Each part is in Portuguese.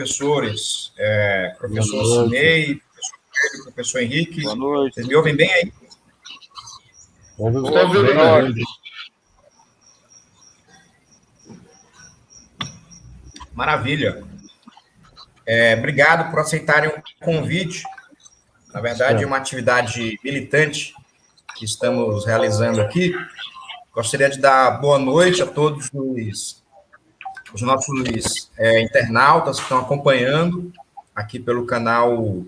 professores, professor Cinei, professor Pedro, professor Henrique. Boa noite. Vocês me ouvem bem aí? Estou ouvindo bem. Maravilha. Obrigado por aceitarem o convite. Na verdade, é uma atividade militante que estamos realizando aqui. Gostaria de dar boa noite a todos os nossos internautas que estão acompanhando aqui pelo canal.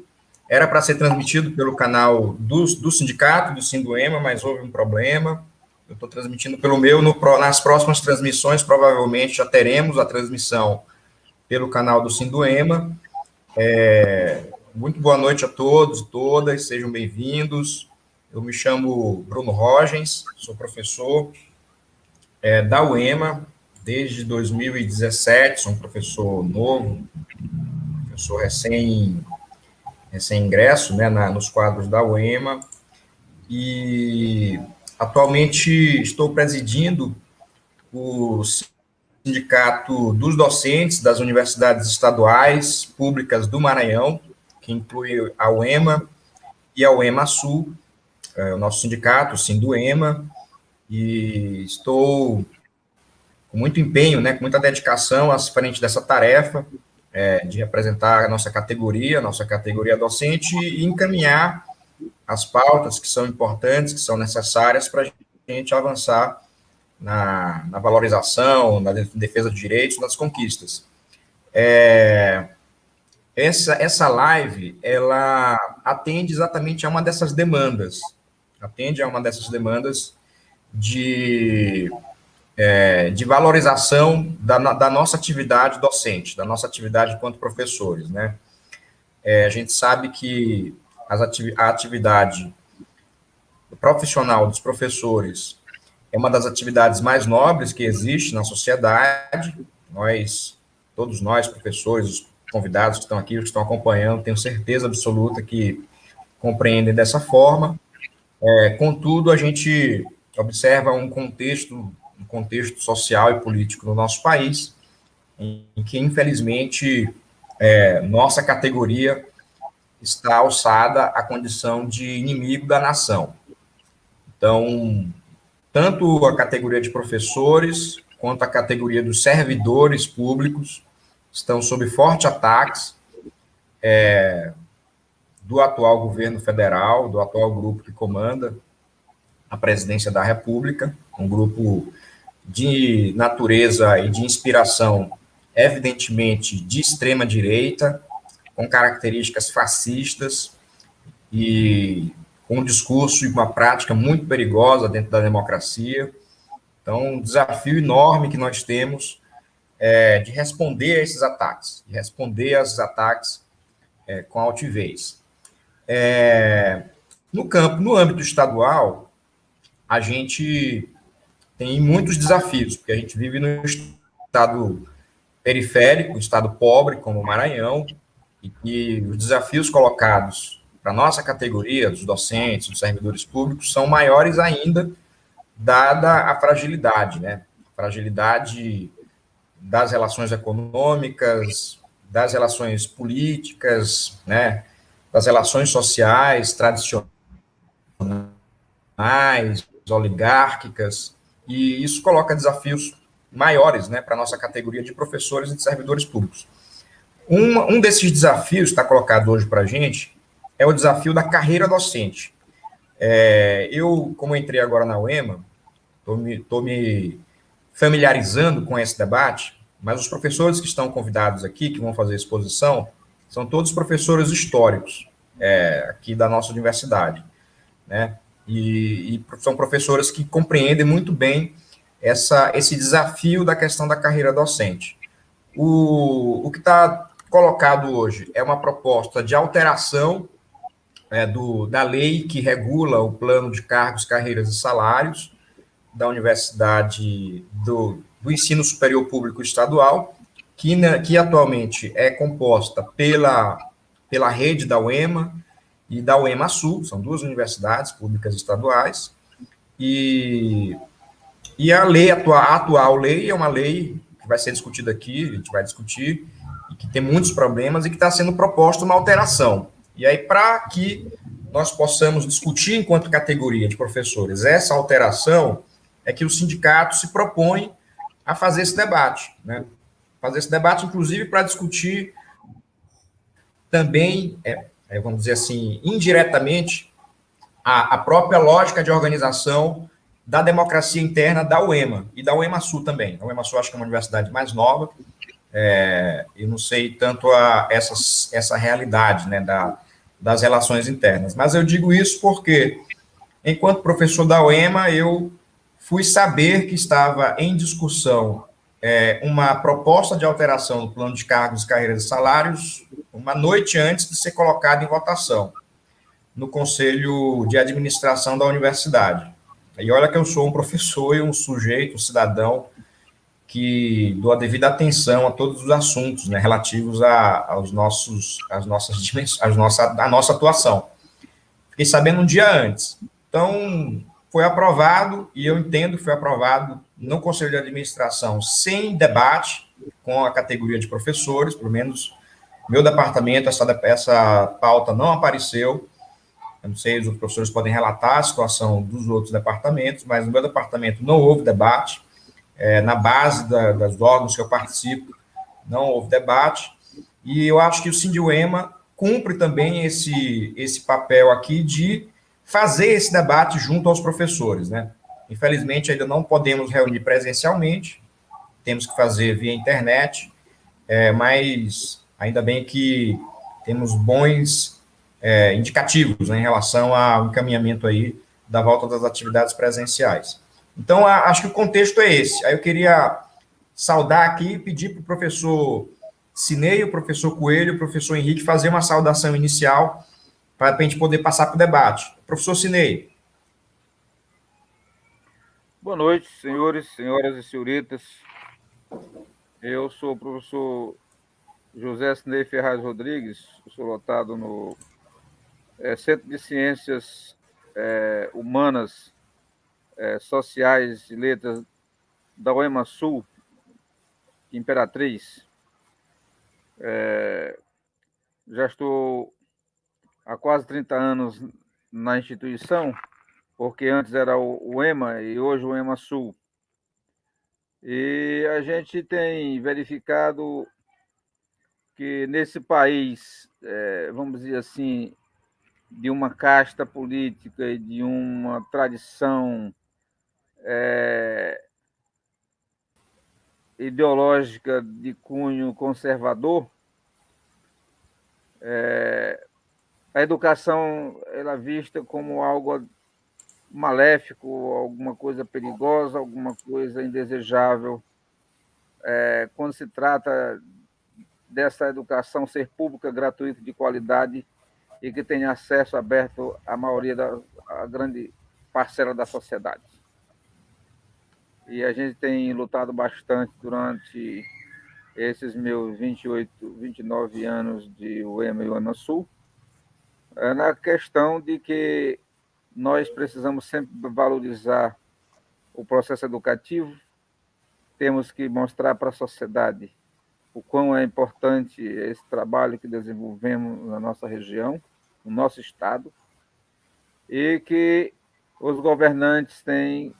Era para ser transmitido pelo canal do sindicato, do Sinduema, mas houve um problema. Eu estou transmitindo pelo meu. Nas próximas transmissões, provavelmente, já teremos a transmissão pelo canal do Sinduema. Muito boa noite a todos e todas, sejam bem-vindos. Eu me chamo Bruno Rogens, sou professor da UEMA desde 2017, sou um professor novo, professor recém-ingresso, né, nos quadros da UEMA, e atualmente estou presidindo o Sindicato dos Docentes das Universidades Estaduais Públicas do Maranhão, que inclui a UEMA e a UEMA Sul, o nosso sindicato, o Sinduema, e estou com muito empenho, né, com muita dedicação à frente dessa tarefa de representar a nossa categoria docente e encaminhar as pautas que são importantes, que são necessárias para a gente avançar na valorização, na defesa de direitos, nas conquistas. Essa live, ela atende exatamente a uma dessas demandas, de valorização da nossa atividade docente, da nossa atividade enquanto professores, né? A gente sabe que a atividade profissional dos professores é uma das atividades mais nobres que existe na sociedade. Todos nós, professores, os convidados que estão aqui, que estão acompanhando, tenho certeza absoluta que compreendem dessa forma. Contudo, a gente observa um contexto social e político no nosso país, em que, infelizmente, nossa categoria está alçada à condição de inimigo da nação. Então, tanto a categoria de professores, quanto a categoria dos servidores públicos, estão sob fortes ataques do atual governo federal, do atual grupo que comanda a presidência da República, um grupo de natureza e de inspiração, evidentemente, de extrema-direita, com características fascistas e com um discurso e uma prática muito perigosa dentro da democracia. Então, um desafio enorme que nós temos de responder a esses ataques, com altivez. No âmbito estadual, a gente tem muitos desafios, porque a gente vive num estado periférico, um estado pobre, como o Maranhão, e os desafios colocados para a nossa categoria, dos docentes, dos servidores públicos, são maiores ainda, dada a fragilidade, né? Fragilidade das relações econômicas, das relações políticas, né? Das relações sociais tradicionais, oligárquicas, e isso coloca desafios maiores, né, para a nossa categoria de professores e de servidores públicos. Um desses desafios que está colocado hoje para a gente é o desafio da carreira docente. Eu, como entrei agora na UEMA, estou me familiarizando com esse debate, mas os professores que estão convidados aqui, que vão fazer a exposição, são todos professores históricos aqui da nossa universidade, né? E são professores que compreendem muito bem esse desafio da questão da carreira docente. O que está colocado hoje é uma proposta de alteração da lei que regula o plano de cargos, carreiras e salários da Universidade do Ensino Superior Público Estadual, que atualmente é composta pela rede da UEMA e da UEMA Sul, são duas universidades públicas estaduais, e a atual lei é uma lei que vai ser discutida aqui, a gente vai discutir, que tem muitos problemas e que está sendo proposta uma alteração. E aí, para que nós possamos discutir enquanto categoria de professores essa alteração, é que o sindicato se propõe a fazer esse debate, né? Fazer esse debate, inclusive, para discutir também, vamos dizer assim, indiretamente, a própria lógica de organização da democracia interna da UEMA e da UEMA-Sul também. A UEMA-Sul acho que é uma universidade mais nova, eu não sei tanto essa realidade, né, das relações internas. Mas eu digo isso porque, enquanto professor da UEMA, eu fui saber que estava em discussão uma proposta de alteração do plano de cargos, carreiras e salários uma noite antes de ser colocado em votação no Conselho de Administração da universidade. E olha que eu sou um professor e um sujeito, um cidadão, que dou a devida atenção a todos os assuntos, né, relativos à nossa atuação. Fiquei sabendo um dia antes. Então, foi aprovado, e eu entendo que foi aprovado no Conselho de Administração sem debate com a categoria de professores, pelo menos meu departamento, essa pauta não apareceu. Eu não sei, os professores podem relatar a situação dos outros departamentos, mas no meu departamento não houve debate. Na base dos órgãos que eu participo, não houve debate. E eu acho que o Sindiuema cumpre também esse papel aqui de fazer esse debate junto aos professores, né? Infelizmente, ainda não podemos reunir presencialmente, temos que fazer via internet, mas ainda bem que temos bons indicativos, né, em relação ao encaminhamento aí da volta das atividades presenciais. Então, acho que o contexto é esse. Aí eu queria saudar aqui e pedir para o professor Cinei, o professor Coelho, o professor Henrique fazer uma saudação inicial para a gente poder passar para o debate. Professor Cinei. Boa noite, senhores, senhoras e senhoritas. Eu sou o professor José Cinei Ferraz Rodrigues, sou lotado no Centro de Ciências Humanas, Sociais e Letras da UEMA Sul, Imperatriz. Já estou há quase 30 anos na instituição, porque antes era o EMA e hoje o EMA Sul. E a gente tem verificado que nesse país, vamos dizer assim, de uma casta política e de uma tradição ideológica de cunho conservador, a educação ela é vista como algo maléfico, alguma coisa perigosa, alguma coisa indesejável. Quando se trata dessa educação ser pública, gratuita, de qualidade e que tenha acesso aberto à maioria à grande parcela da sociedade. E a gente tem lutado bastante durante esses meus 28, 29 anos de UEMA e UEMA Sul, na questão de que nós precisamos sempre valorizar o processo educativo, temos que mostrar para a sociedade o quão é importante esse trabalho que desenvolvemos na nossa região, no nosso estado, e que os governantes têm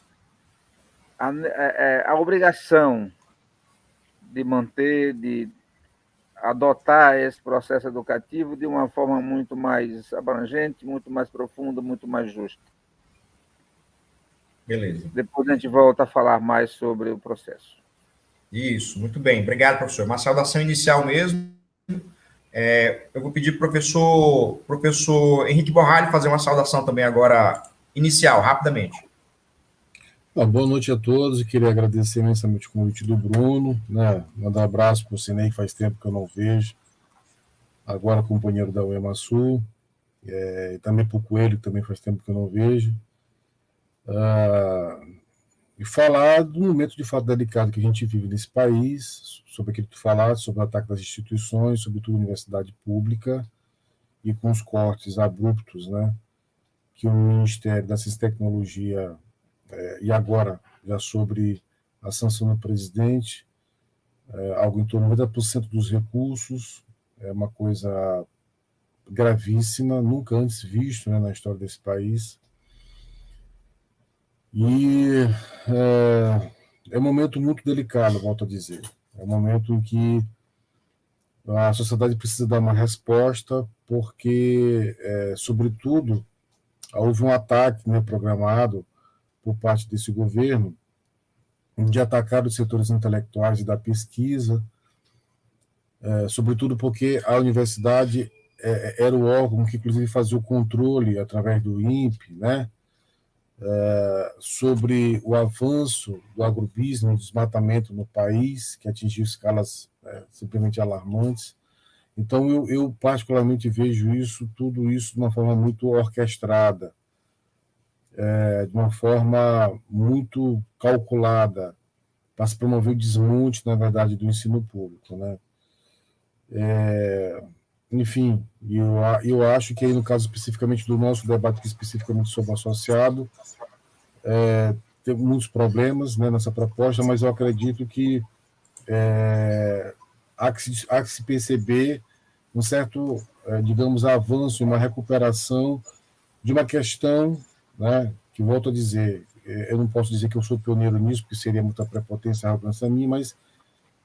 a obrigação de manter, de adotar esse processo educativo de uma forma muito mais abrangente, muito mais profunda, muito mais justa. Beleza. Depois a gente volta a falar mais sobre o processo. Isso, muito bem. Obrigado, professor. Uma saudação inicial mesmo. Eu vou pedir para o professor Henrique Borralho fazer uma saudação também agora, inicial, rapidamente. Boa noite a todos, e queria agradecer imensamente o convite do Bruno, né? Mandar um abraço para o Cinei, que faz tempo que eu não vejo, agora companheiro da UEMA Sul, e também para o Coelho, que também faz tempo que eu não vejo, e falar do momento de fato delicado que a gente vive nesse país, sobre aquilo que tu falaste, sobre o ataque das instituições, sobretudo a universidade pública, e com os cortes abruptos, né, que o Ministério da Ciência e Tecnologia, e agora já sobre a sanção do presidente, algo em torno de 90% dos recursos, é uma coisa gravíssima, nunca antes visto, né, na história desse país. E é um momento muito delicado, volto a dizer. É um momento em que a sociedade precisa dar uma resposta, porque, sobretudo, houve um ataque, né, programado por parte desse governo de atacar os setores intelectuais e da pesquisa, sobretudo porque a universidade era o órgão que, inclusive, fazia o controle, através do INPE, né, sobre o avanço do agrobusiness, do desmatamento no país, que atingiu escalas simplesmente alarmantes. Então, eu particularmente vejo tudo isso de uma forma muito orquestrada, de uma forma muito calculada, para se promover o desmonte, na verdade, do ensino público, né? Enfim, eu acho que aí, no caso especificamente do nosso debate, aqui, especificamente sobre o associado, tem muitos problemas, né, nessa proposta, mas eu acredito que há que se perceber um certo, digamos, avanço, uma recuperação de uma questão, né, que, volto a dizer, eu não posso dizer que eu sou pioneiro nisso, porque seria muita prepotência, arrogância minha, mas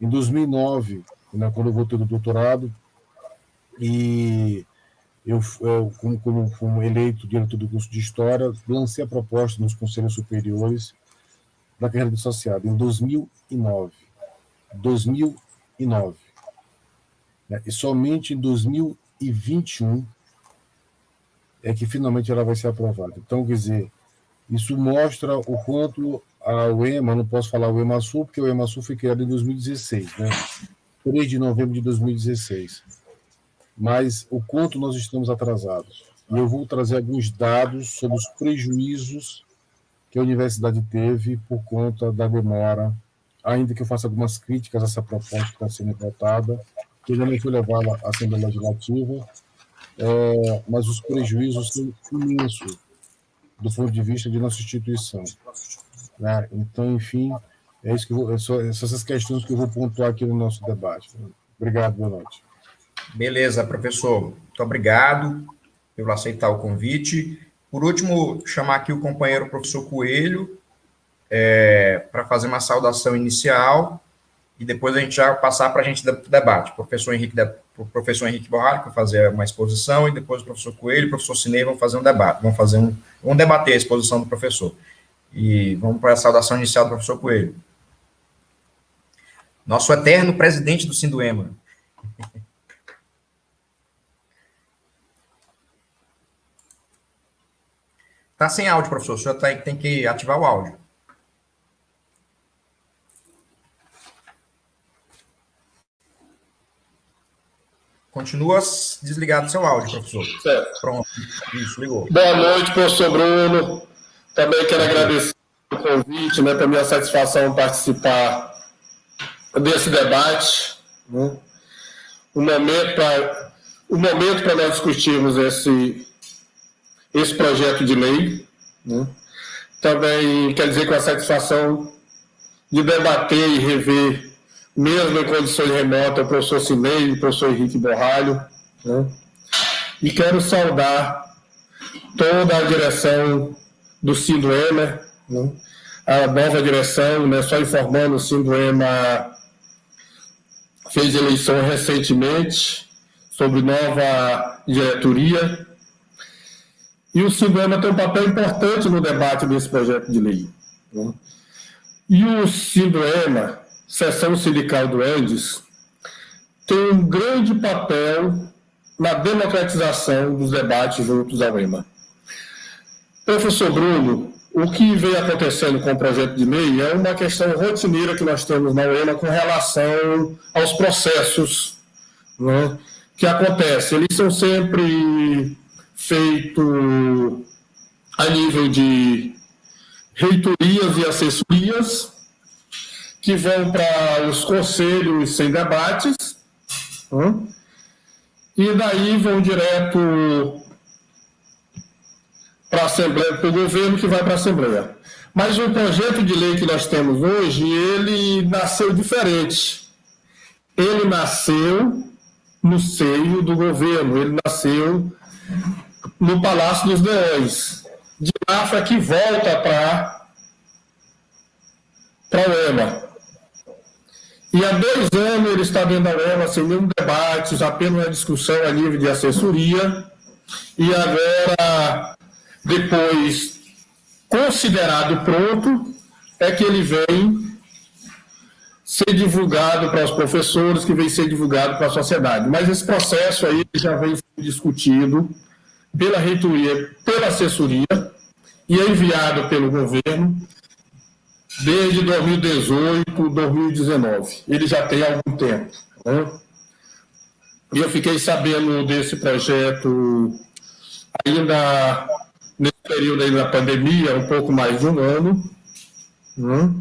em 2009, né, quando eu voltei do doutorado, e eu como eleito diretor do curso de História, lancei a proposta nos conselhos superiores da carreira de associado em 2009. 2009. Né? E somente em 2021 é que finalmente ela vai ser aprovada. Então, quer dizer, isso mostra o quanto a UEMA, não posso falar o EMASul, porque o EMASul foi criado em 2016, né? 3 de novembro de 2016. Mas o quanto nós estamos atrasados. E eu vou trazer alguns dados sobre os prejuízos que a universidade teve por conta da demora, ainda que eu faça algumas críticas a essa proposta que está sendo votada, que ainda não foi levada à Assembleia Legislativa, mas os prejuízos são imensos do ponto de vista de nossa instituição. Né? Então, enfim, isso que são essas questões que eu vou pontuar aqui no nosso debate. Obrigado, boa noite. Beleza, professor. Muito obrigado por aceitar o convite. Por último, chamar aqui o companheiro professor Coelho para fazer uma saudação inicial e depois a gente já passar para a gente debate. O professor Henrique Borralho vai fazer uma exposição e depois o professor Coelho e o professor Cinei vão fazer um debate, vão debater a exposição do professor. E vamos para a saudação inicial do professor Coelho. Nosso eterno presidente do Sinduema. Está sem áudio, professor. O senhor tem que ativar o áudio. Continua desligado o seu áudio, professor. Certo. Pronto. Isso, ligou. Boa noite, professor Bruno. Também quero agradecer o convite, né, para minha satisfação participar desse debate. Né? O momento para nós discutirmos esse projeto de lei. Né? Também quer dizer com a satisfação de debater e rever, mesmo em condições remotas, o professor Cinei e o professor Henrique Borralho. Né? E quero saudar toda a direção do Sinduema, né? A nova direção, né? Só informando, o Sinduema fez eleição recentemente sobre nova diretoria. E o Sinduema tem um papel importante no debate desse projeto de lei. Né? E o Sinduema, Seção Sindical do Andes, tem um grande papel na democratização dos debates juntos ao EMA. Professor Bruno, o que vem acontecendo com o projeto de lei é uma questão rotineira que nós temos na UEMA com relação aos processos, né, que acontecem. Eles são sempre feitos a nível de reitorias e assessorias, que vão para os conselhos sem debates, né, e daí vão direto para a Assembleia, para o governo, que vai para a Assembleia. Mas o projeto de lei que nós temos hoje, ele nasceu diferente. ele nasceu no seio do governo, ele nasceu no Palácio dos Leões. De lá foi que volta para o EMA. E há 2 anos ele está dentro da EMA sem nenhum debate, apenas uma discussão a nível de assessoria. E agora, depois considerado pronto, é que ele vem ser divulgado para os professores, que vem ser divulgado para a sociedade. Mas esse processo aí já vem sendo discutido pela reitoria, pela assessoria, e é enviado pelo governo desde 2018, 2019. Ele já tem algum tempo, né? E eu fiquei sabendo desse projeto ainda nesse período aí da pandemia, um pouco mais de um ano, né?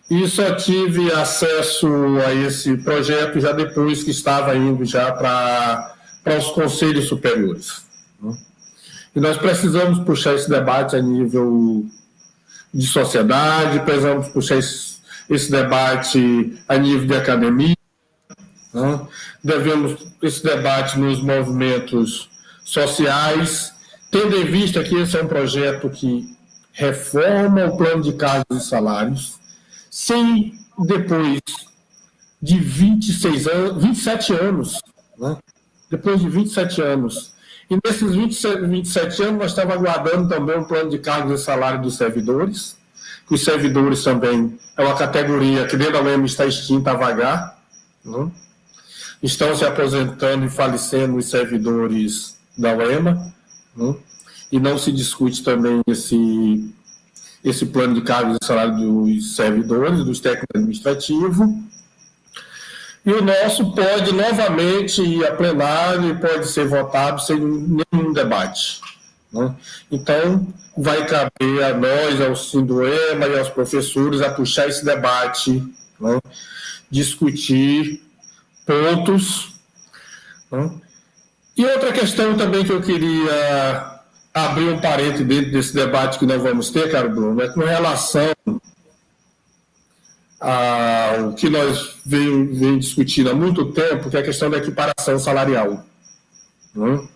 E só tive acesso a esse projeto já depois que estava indo já para os conselhos superiores, né? E nós precisamos puxar esse debate a nível de sociedade, precisamos puxar esse debate a nível de academia, né? Devemos esse debate nos movimentos sociais, tendo em vista que esse é um projeto que reforma o plano de cargos e salários, sem depois de 27 anos, né? Depois de 27 anos. E nesses 27 anos, nós estávamos aguardando também um plano de cargos e salário dos servidores, que os servidores também é uma categoria que dentro da UEMA está extinta a vagar, né? Estão se aposentando e falecendo os servidores da UEMA, né? E não se discute também esse plano de cargos e salário dos servidores, dos técnicos administrativos. E o nosso pode novamente ir a plenário e pode ser votado sem nenhum debate, né? Então, vai caber a nós, ao Sindoema e aos professores, a puxar esse debate, né? Discutir pontos, né? E outra questão também que eu queria abrir um parênteses dentro desse debate que nós vamos ter, caro Bruno, é com relação ao que nós vem discutindo há muito tempo, que é a questão da equiparação salarial, né?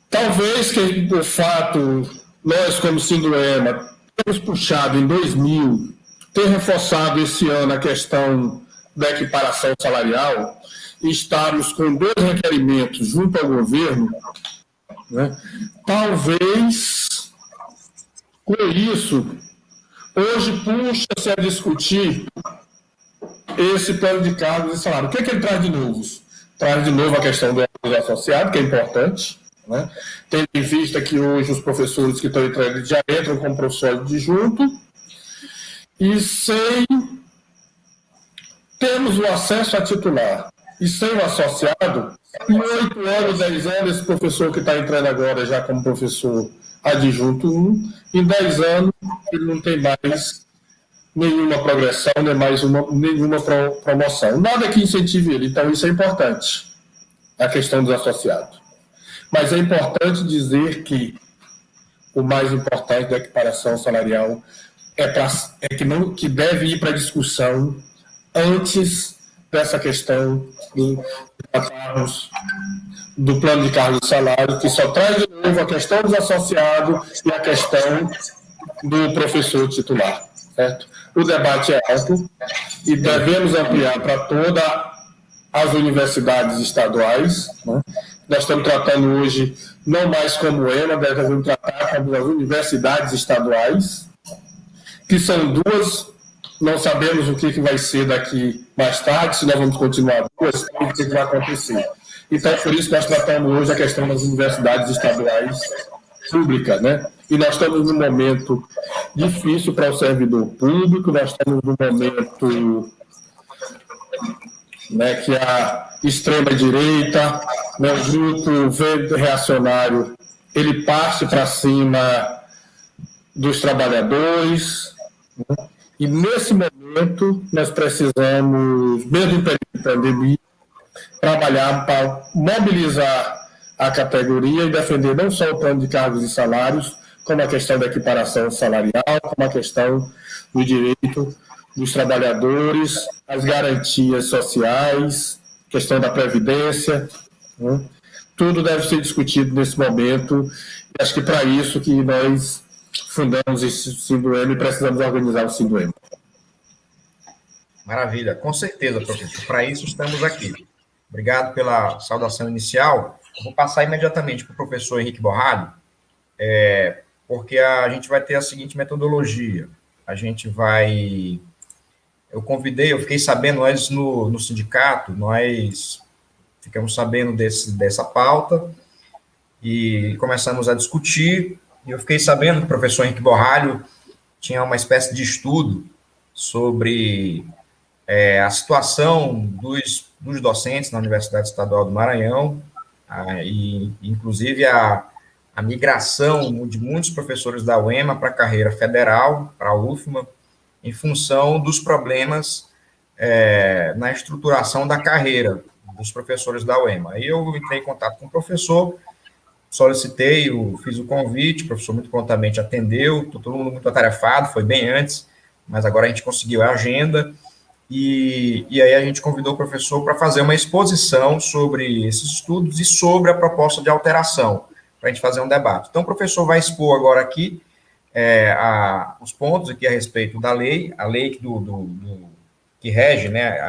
Talvez que o fato, nós como Sindoema, temos puxado em 2000, ter reforçado esse ano a questão da equiparação salarial, e estarmos com 2 requerimentos junto ao governo, né? Talvez, com isso, hoje puxa-se a discutir esse plano de cargos e salário. O que é que ele traz de novo? Traz de novo a questão do associado, que é importante, né? Tendo em vista que hoje os professores que estão entrando já entram como professor adjunto, e sem termos o acesso a titular e sem o associado, em 8 anos, 10 anos, esse professor que está entrando agora já como professor adjunto 1, em 10 anos ele não tem mais nenhuma progressão, nem mais nenhuma promoção. Nada que incentive ele, então isso é importante, a questão dos associados. Mas é importante dizer que o mais importante da equiparação salarial que deve ir para a discussão antes dessa questão do plano de cargos e salário, que só traz de novo a questão dos associados e a questão do professor titular, certo? O debate é amplo e devemos ampliar para todas as universidades estaduais, né? Nós estamos tratando hoje não mais como EMA, devemos tratar como as universidades estaduais, que são 2, não sabemos o que vai ser daqui mais tarde, se nós vamos continuar 2, o que vai acontecer. Então, é por isso que nós tratamos hoje a questão das universidades estaduais públicas, né? E nós estamos num momento difícil para o servidor público, nós estamos num momento, né, que a extrema-direita, né, o grupo verde reacionário, ele parte para cima dos trabalhadores, né? E nesse momento nós precisamos, mesmo em período de pandemia, trabalhar para mobilizar a categoria e defender não só o plano de cargos e salários, como a questão da equiparação salarial, como a questão do direito dos trabalhadores, as garantias sociais, questão da previdência, né? Tudo deve ser discutido nesse momento. E acho que para isso que nós fundamos esse Sindhem e precisamos organizar o Sindhem. Maravilha, com certeza, professor. Para isso estamos aqui. Obrigado pela saudação inicial. Eu vou passar imediatamente para o professor Henrique Borralho, porque a gente vai ter a seguinte metodologia. A gente vai... Eu fiquei sabendo, nós no sindicato, nós ficamos sabendo dessa pauta e começamos a discutir, e eu fiquei sabendo que o professor Henrique Borralho tinha uma espécie de estudo sobre a situação dos docentes na Universidade Estadual do Maranhão, e inclusive a migração de muitos professores da UEMA para a carreira federal, para a UFMA, em função dos problemas na estruturação da carreira dos professores da UEMA. Aí eu entrei em contato com o professor, solicitei, fiz o convite, o professor muito prontamente atendeu, todo mundo muito atarefado, foi bem antes, mas agora a gente conseguiu a agenda, e aí a gente convidou o professor para fazer uma exposição sobre esses estudos e sobre a proposta de alteração, para a gente fazer um debate. Então, o professor vai expor agora aqui os pontos aqui a respeito da lei, a lei que rege, né,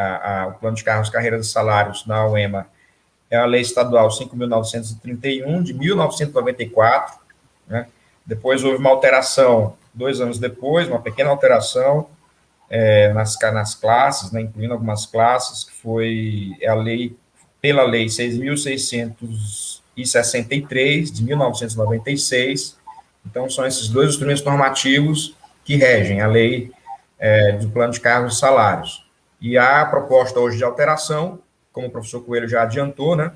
o plano de cargos, carreiras e salários na UEMA, é a lei estadual 5.931, de 1994, né? Depois houve uma alteração, 2 anos depois, uma pequena alteração nas classes, né, incluindo algumas classes, que foi pela lei 6.663, de 1996. Então, são esses 2 instrumentos normativos que regem a lei do plano de cargos e salários. E a proposta hoje de alteração, como o professor Coelho já adiantou, né,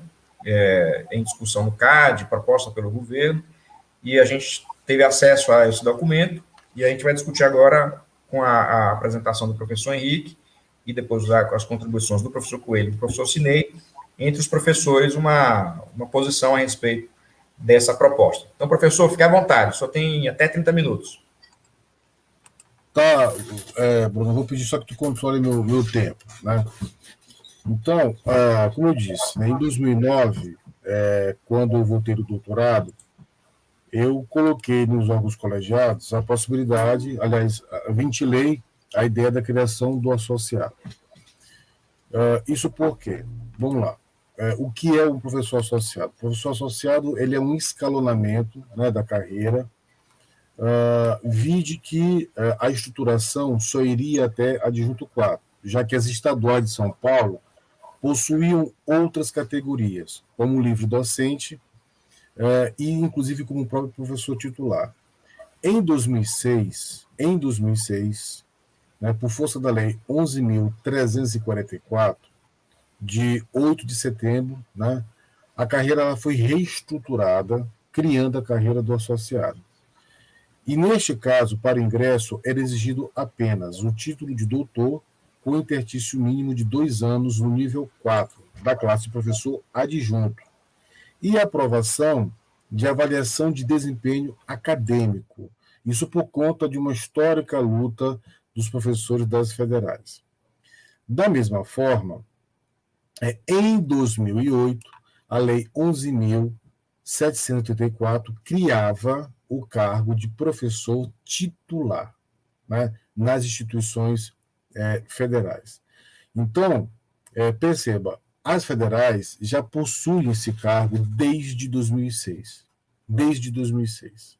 em discussão no CAD, proposta pelo governo, e a gente teve acesso a esse documento, e a gente vai discutir agora com a apresentação do professor Henrique, e depois com as contribuições do professor Coelho e do professor Cinei, entre os professores, uma posição a respeito dessa proposta. Então, professor, fique à vontade, só tem até 30 minutos. Tá, Bruno, vou pedir só que tu controle meu tempo, né? Então, como eu disse, né, em 2009, quando eu voltei do doutorado, eu coloquei nos órgãos colegiados a possibilidade, aliás, ventilei a ideia da criação do associado. Isso por quê? Vamos lá. O que é um professor associado? O professor associado, ele é um escalonamento, né, da carreira, vide que a estruturação só iria até adjunto 4, já que as estaduais de São Paulo possuíam outras categorias, como livre docente e, inclusive, como o próprio professor titular. Em 2006, né, por força da Lei 11.344, de 8 de setembro, né, a carreira ela foi reestruturada, criando a carreira do associado. E, neste caso, para ingresso, era exigido apenas o título de doutor com interstício mínimo de 2 anos no nível 4 da classe de professor adjunto e aprovação de avaliação de desempenho acadêmico. Isso por conta de uma histórica luta dos professores das federais. Da mesma forma, em 2008, a Lei 11.784 criava o cargo de professor titular, né, nas instituições federais. Então, perceba, as federais já possuem esse cargo desde 2006. Desde 2006.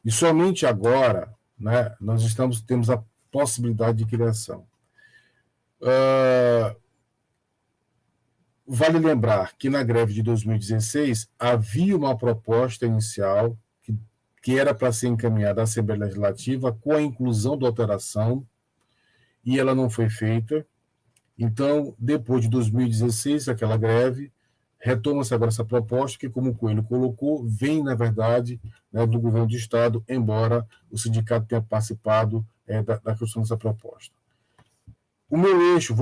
E somente agora, né, nós temos a possibilidade de criação. Vale lembrar que na greve de 2016 havia uma proposta inicial que era para ser encaminhada à Assembleia Legislativa com a inclusão da alteração, e ela não foi feita. Então, depois de 2016, aquela greve, retoma-se agora essa proposta, que, como o Coelho colocou, vem, na verdade, né, do governo do Estado, embora o sindicato tenha participado da questão dessa proposta. O meu eixo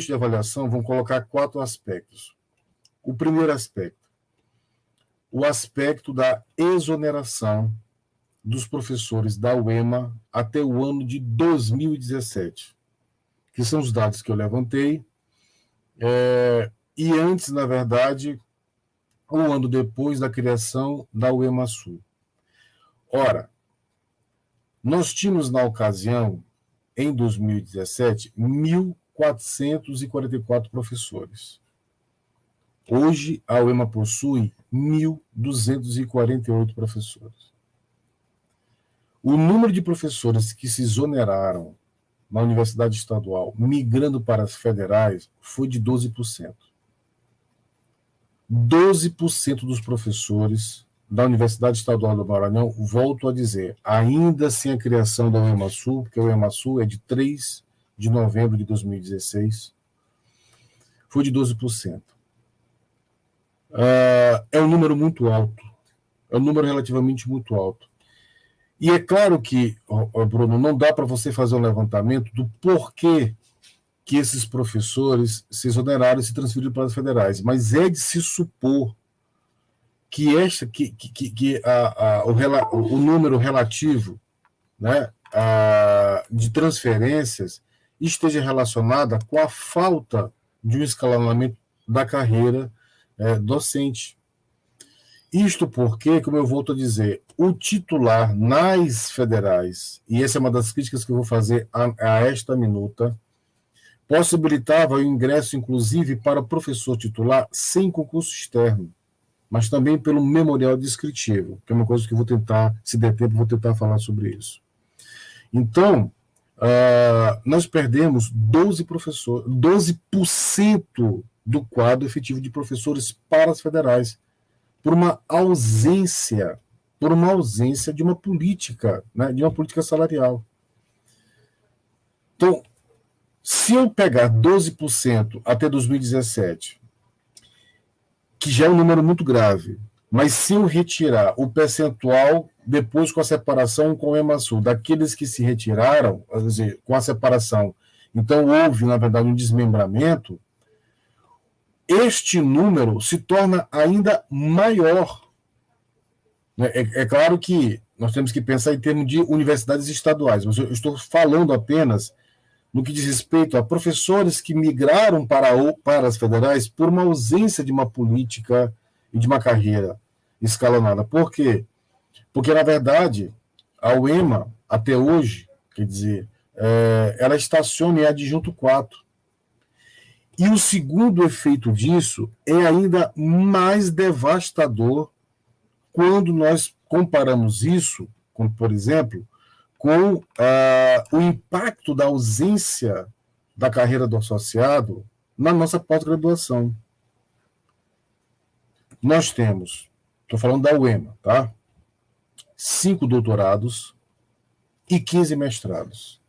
de avaliação, vamos colocar 4 aspectos. O primeiro aspecto, o aspecto da exoneração dos professores da UEMA até o ano de 2017, que são os dados que eu levantei, e antes, na verdade, um ano depois da criação da UEMA Sul. Ora, nós tínhamos, na ocasião, em 2017, 1.444 professores. Hoje, a UEMA possui 1.248 professores. O número de professores que se exoneraram na Universidade Estadual, migrando para as federais, foi de 12%. 12% dos professores da Universidade Estadual do Maranhão, volto a dizer, ainda sem a criação da UEMA Sul, porque a UEMA Sul é de 3 de novembro de 2016, foi de 12%. É um número muito alto, é um número relativamente muito alto. E é claro que, Bruno, não dá para você fazer um levantamento do porquê que esses professores se exoneraram e se transferiram para as federais, mas é de se supor que o número relativo, né, de transferências esteja relacionada com a falta de um escalonamento da carreira docente. Isto porque, como eu volto a dizer, o titular nas federais, e essa é uma das críticas que eu vou fazer a esta minuta, possibilitava o ingresso, inclusive, para professor titular sem concurso externo, mas também pelo memorial descritivo, que é uma coisa que eu vou tentar, se der tempo, vou tentar falar sobre isso. Então, nós perdemos 12% do quadro efetivo de professores para as federais, por uma ausência de uma política, né, de uma política salarial. Então, se eu pegar 12% até 2017, que já é um número muito grave, mas se eu retirar o percentual, depois com a separação com o UEMA Sul, daqueles que se retiraram, quer dizer, com a separação, então houve, na verdade, um desmembramento, este número se torna ainda maior. É claro que nós temos que pensar em termos de universidades estaduais, mas eu estou falando apenas no que diz respeito a professores que migraram para as federais por uma ausência de uma política e de uma carreira escalonada. Por quê? Porque, na verdade, a UEMA, até hoje, quer dizer, ela estaciona em adjunto 4. E o segundo efeito disso é ainda mais devastador quando nós comparamos isso, com, por exemplo, com o impacto da ausência da carreira do associado na nossa pós-graduação. Nós temos, estou falando da UEMA, tá? 5 doutorados e 15 mestrados.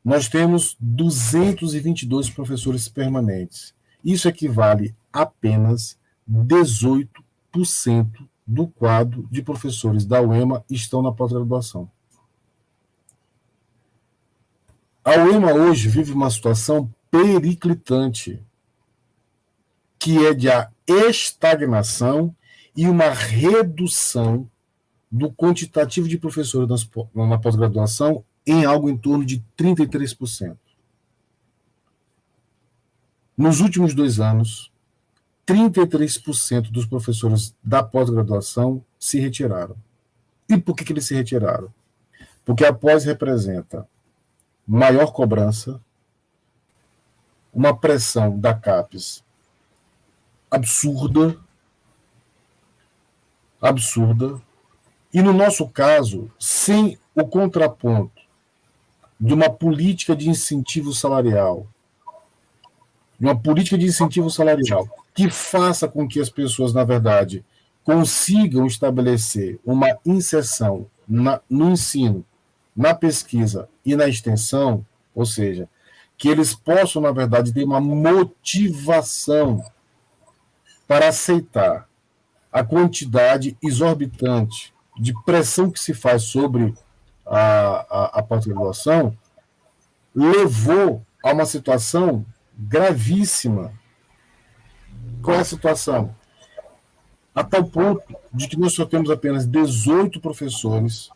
Nós temos 222 professores permanentes. Isso equivale a apenas 18% do quadro de professores da UEMA estão na pós-graduação. A UEMA hoje vive uma situação periclitante, que é de a estagnação e uma redução do quantitativo de professores na pós-graduação em algo em torno de 33%. Nos últimos 2 anos, 33% dos professores da pós-graduação se retiraram. E por que eles se retiraram? Porque a pós representa maior cobrança, uma pressão da CAPES absurda, e no nosso caso, sem o contraponto de uma política de incentivo salarial, que faça com que as pessoas, na verdade, consigam estabelecer uma inserção no ensino, na pesquisa e na extensão, ou seja, que eles possam, na verdade, ter uma motivação para aceitar a quantidade exorbitante de pressão que se faz sobre a pós-graduação, levou a uma situação gravíssima. Qual é a situação? A tal ponto de que nós só temos apenas 18 professores,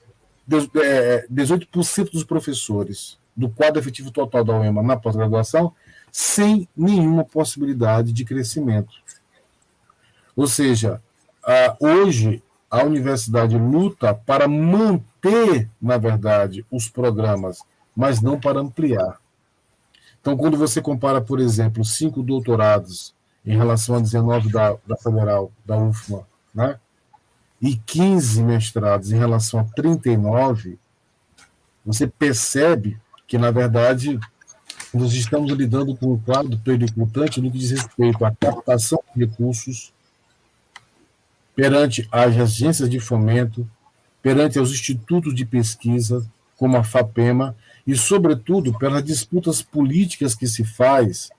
18% dos professores do quadro efetivo total da UEMA na pós-graduação, sem nenhuma possibilidade de crescimento. Ou seja, hoje a universidade luta para manter, na verdade, os programas, mas não para ampliar. Então, quando você compara, por exemplo, 5 doutorados em relação a 19 da Federal, da UFMA, né? E 15 mestrados em relação a 39, você percebe que, na verdade, nós estamos lidando com um quadro periclitante no que diz respeito à captação de recursos perante as agências de fomento, perante os institutos de pesquisa, como a FAPEMA, e, sobretudo, pelas disputas políticas que se faz,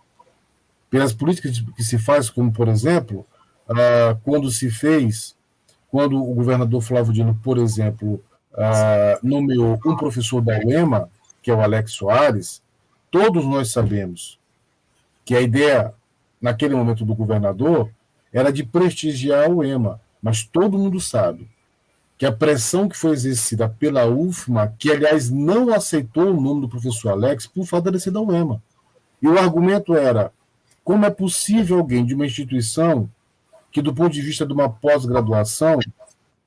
como, por exemplo, quando o governador Flávio Dino, por exemplo, nomeou um professor da UEMA, que é o Alex Soares, todos nós sabemos que a ideia, naquele momento do governador, era de prestigiar a UEMA, mas todo mundo sabe que a pressão que foi exercida pela UFMA, que, aliás, não aceitou o nome do professor Alex por fato de ser da UEMA. E o argumento era: como é possível alguém de uma instituição que, do ponto de vista de uma pós-graduação,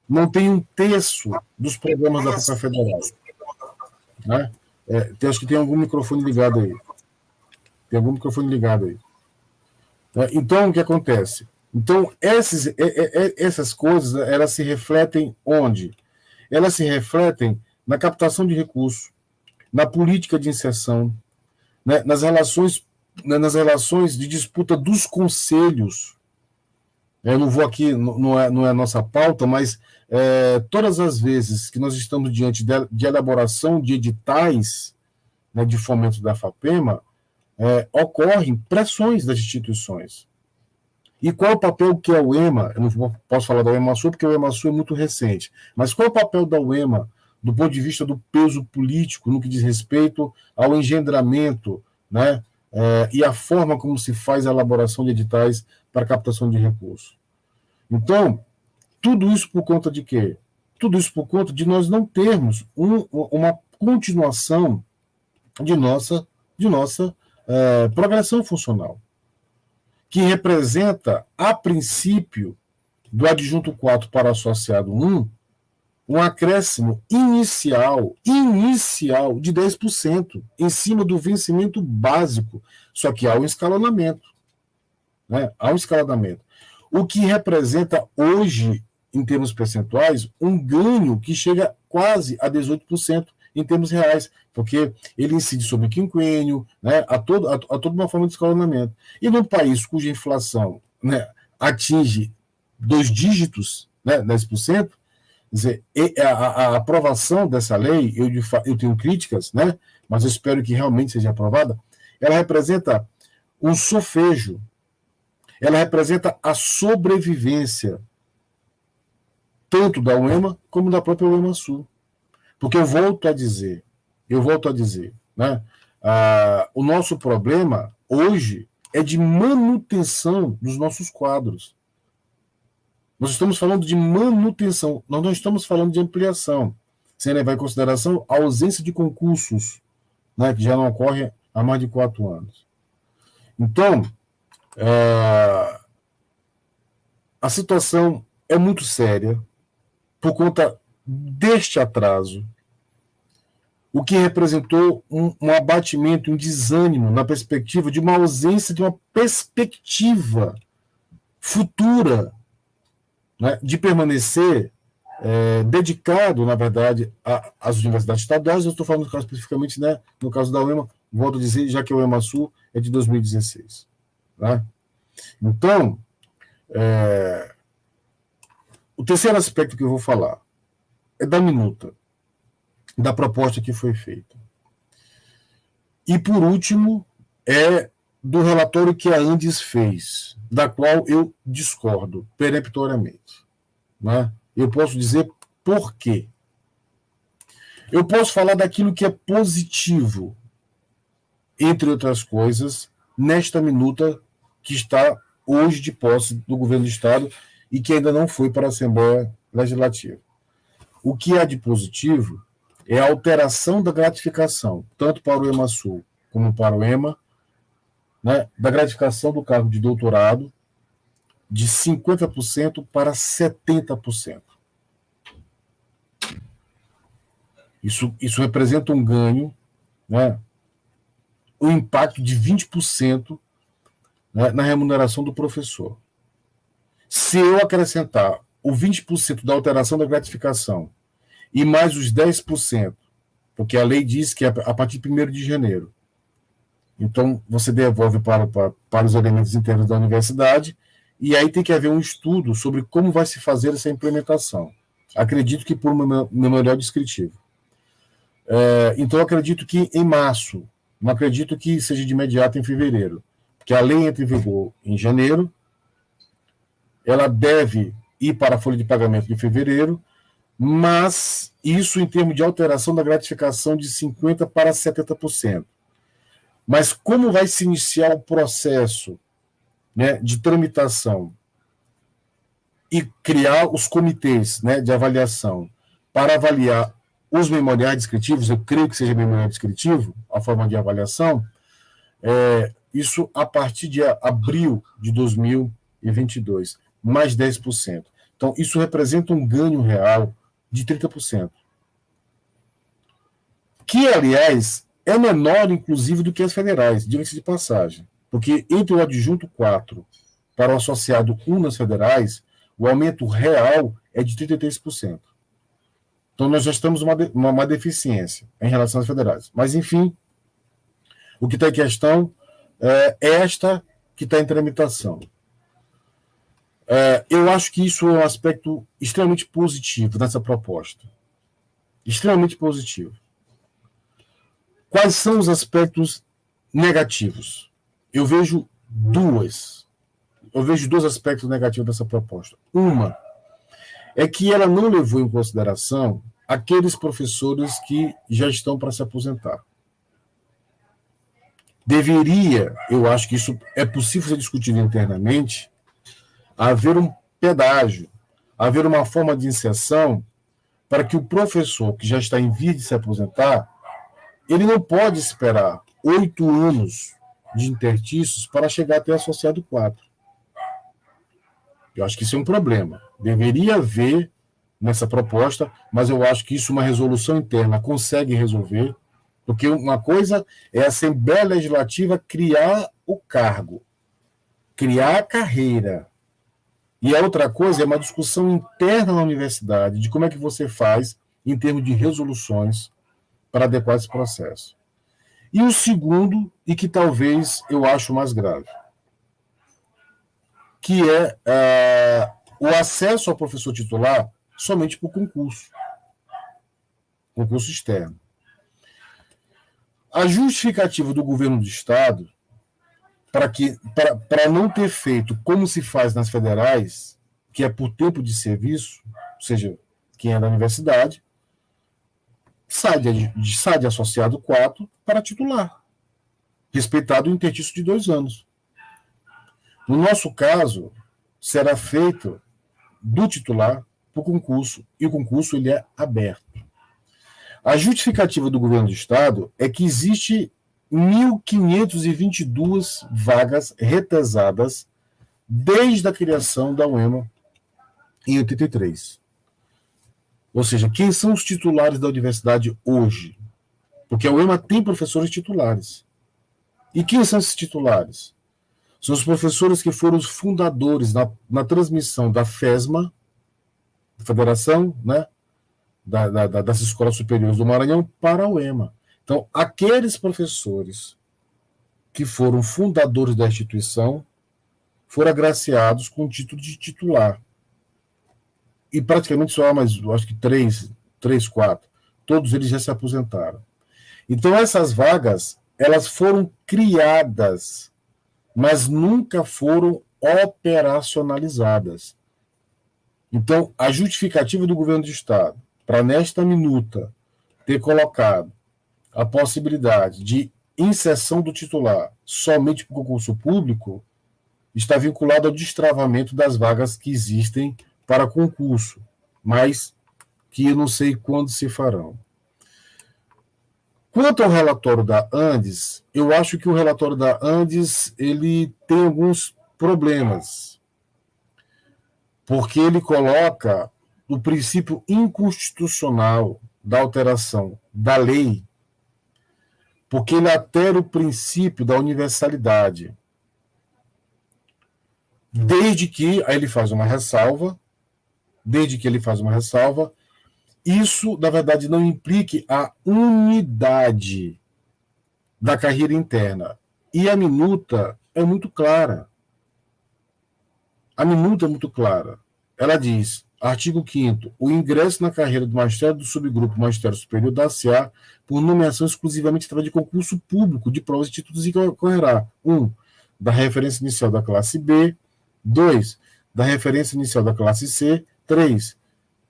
não tem um terço dos programas da Copa Federal? Né? Acho que tem algum microfone ligado aí. Então, o que acontece? Então, essas coisas, elas se refletem onde? Elas se refletem na captação de recursos, na política de inserção, né, nas relações de disputa dos conselhos. Eu não vou aqui, não é a nossa pauta, mas todas as vezes que nós estamos diante de elaboração de editais, né, de fomento da FAPEMA, ocorrem pressões das instituições. E qual é o papel que a UEMA, eu não posso falar da UEMA-Sul, porque a UEMA-Sul é muito recente, mas qual é o papel da UEMA do ponto de vista do peso político no que diz respeito ao engendramento, né, e a forma como se faz a elaboração de editais para captação de recursos? Então, tudo isso por conta de quê? Tudo isso por conta de nós não termos uma continuação de nossa progressão funcional, que representa, a princípio, do adjunto 4 para o associado 1, um acréscimo inicial de 10%, em cima do vencimento básico, só que há um escalonamento. Né? Há um escalonamento. O que representa hoje, em termos percentuais, um ganho que chega quase a 18% em termos reais, porque ele incide sobre o quinquênio, né, a toda uma forma de escalonamento. E num país cuja inflação, né, atinge 2 dígitos, né, 10%, quer dizer, a aprovação dessa lei, eu tenho críticas, né, mas eu espero que realmente seja aprovada, ela representa um sofejo, ela representa a sobrevivência tanto da UEMA como da própria UEMA-Sul. Porque eu volto a dizer, né, o nosso problema hoje é de manutenção dos nossos quadros. Nós estamos falando de manutenção, nós não estamos falando de ampliação, sem levar em consideração a ausência de concursos, né, que já não ocorre há mais de 4 anos. Então, a situação é muito séria por conta deste atraso, o que representou um abatimento, um desânimo na perspectiva de uma ausência de uma perspectiva futura, né, de permanecer dedicado, na verdade, às universidades estaduais. Eu estou falando do caso especificamente, né, no caso da UEMA, volto a dizer, já que a UEMA-Sul é de 2016. Né? Então, o terceiro aspecto que eu vou falar é da minuta, da proposta que foi feita. E, por último, é do relatório que a Andes fez, da qual eu discordo peremptoriamente. Né? Eu posso dizer por quê. Eu posso falar daquilo que é positivo, entre outras coisas, nesta minuta que está hoje de posse do governo do Estado e que ainda não foi para a Assembleia Legislativa. O que há de positivo é a alteração da gratificação, tanto para o EMASul como para o EMA, né, da gratificação do cargo de doutorado de 50% para 70%. Isso representa um ganho, né, um impacto de 20%, né, na remuneração do professor. Se eu acrescentar o 20% da alteração da gratificação e mais os 10%, porque a lei diz que é a partir de 1º de janeiro, então você devolve para os elementos internos da universidade, e aí tem que haver um estudo sobre como vai se fazer essa implementação. Acredito que por um melhor descritivo. Então, acredito que em março, não acredito que seja de imediato em fevereiro, porque a lei entra em vigor em janeiro, ela deve ir para a folha de pagamento de fevereiro, mas isso em termos de alteração da gratificação de 50% para 70%. Mas como vai se iniciar o processo, né, de tramitação e criar os comitês, né, de avaliação para avaliar os memoriais descritivos, eu creio que seja memorial descritivo, a forma de avaliação, isso a partir de abril de 2022, mais 10%. Então, isso representa um ganho real de 30%. Que, aliás, é menor, inclusive, do que as federais, diga-se de passagem. Porque entre o adjunto 4 para o associado 1 nas federais, o aumento real é de 33%. Então, nós já estamos uma deficiência em relação às federais. Mas, enfim, o que está em questão é esta que está em tramitação. Eu acho que isso é um aspecto extremamente positivo nessa proposta. Extremamente positivo. Quais são os aspectos negativos? Eu vejo dois aspectos negativos dessa proposta. Uma é que ela não levou em consideração aqueles professores que já estão para se aposentar. Deveria, eu acho que isso é possível ser discutido internamente, haver um pedágio, haver uma forma de inserção para que o professor que já está em via de se aposentar, ele não pode esperar 8 anos de interstícios para chegar até associado 4. Eu acho que isso é um problema. Deveria haver nessa proposta, mas eu acho que isso uma resolução interna consegue resolver, porque uma coisa é a Assembleia Legislativa criar o cargo, criar a carreira, e a outra coisa é uma discussão interna na universidade de como é que você faz em termos de resoluções para adequar esse processo. E o segundo, e que talvez eu acho mais grave, que é o acesso ao professor titular somente por concurso externo. A justificativa do governo do Estado para não ter feito como se faz nas federais, que é por tempo de serviço, ou seja, quem é da universidade, sai de associado 4 para titular, respeitado o interstício de 2 anos. No nosso caso, será feito do titular para o concurso, e o concurso ele é aberto. A justificativa do governo do Estado é que existe 1.522 vagas retesadas desde a criação da UEMA em 83. Ou seja, quem são os titulares da universidade hoje? Porque a UEMA tem professores titulares. E quem são esses titulares? São os professores que foram os fundadores na transmissão da FESMA, Federação, né, das Escolas Superiores do Maranhão, para a UEMA. Então, aqueles professores que foram fundadores da instituição foram agraciados com o título de titular. E praticamente só há mais, acho que 3, 4. Todos eles já se aposentaram. Então, essas vagas, elas foram criadas, mas nunca foram operacionalizadas. Então, a justificativa do governo do Estado para, nesta minuta, ter colocado a possibilidade de inserção do titular somente para o concurso público, está vinculado ao destravamento das vagas que existem para concurso, mas que eu não sei quando se farão. Quanto ao relatório da Andes, eu acho que o relatório da Andes ele tem alguns problemas, porque ele coloca o princípio inconstitucional da alteração da lei, porque ele altera o princípio da universalidade. Desde que aí ele faz uma ressalva, isso, na verdade, não implique a unidade da carreira interna. E a minuta é muito clara. Ela diz, artigo 5º, o ingresso na carreira do magistério do subgrupo magistério superior da CA por nomeação exclusivamente através de concurso público de provas e títulos e que ocorrerá 1. Da referência inicial da classe B, 2. Da referência inicial da classe C, 3.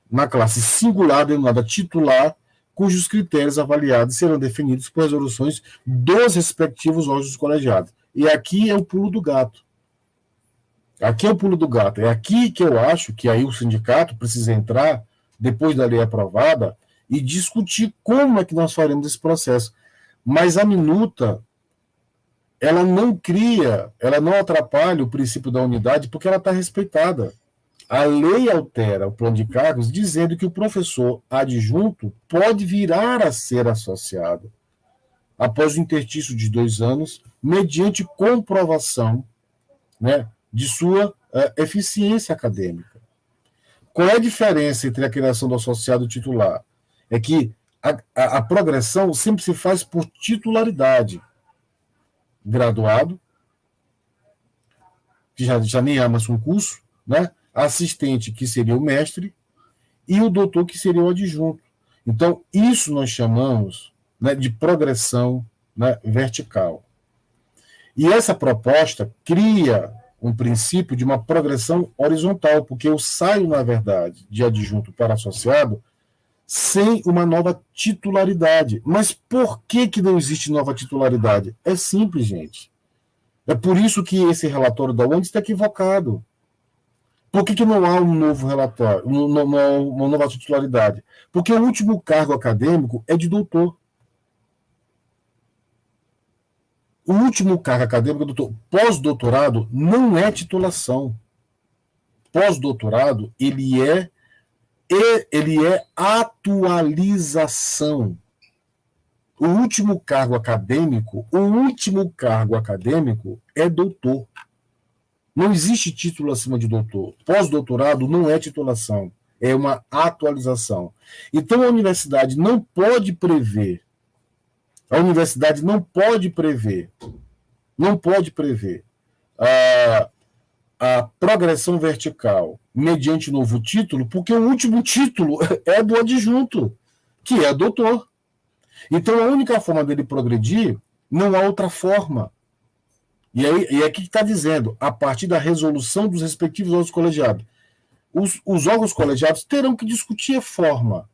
Na classe singular denominada titular, cujos critérios avaliados serão definidos por resoluções dos respectivos órgãos colegiados. E aqui é o pulo do gato. É aqui que eu acho que aí o sindicato precisa entrar, depois da lei aprovada, e discutir como é que nós faremos esse processo. Mas a minuta, ela não atrapalha o princípio da unidade, porque ela está respeitada. A lei altera o plano de cargos dizendo que o professor adjunto pode virar a ser associado após o interstício de 2 anos, mediante comprovação, né, de sua eficiência acadêmica. Qual é a diferença entre a criação do associado titular? É que a progressão sempre se faz por titularidade. Graduado, que já nem há mais concurso, né? Assistente, que seria o mestre, e o doutor, que seria o adjunto. Então, isso nós chamamos, né, de progressão, né, vertical. E essa proposta cria um princípio de uma progressão horizontal, porque eu saio, na verdade, de adjunto para associado sem uma nova titularidade. Mas por que não existe nova titularidade? É simples, gente. É por isso que esse relatório da ONU está equivocado. Por que não há um novo relatório, uma nova titularidade? Porque o último cargo acadêmico é de doutor. O último cargo acadêmico é doutor. Pós-doutorado não é titulação. Pós-doutorado, ele é atualização. O último cargo acadêmico é doutor. Não existe título acima de doutor. Pós-doutorado não é titulação, é uma atualização. Então a universidade não pode prever a progressão vertical mediante novo título, porque o último título é do adjunto, que é doutor. Então, a única forma dele progredir, não há outra forma. E aqui está dizendo, a partir da resolução dos respectivos órgãos colegiados. Os órgãos colegiados terão que discutir a forma,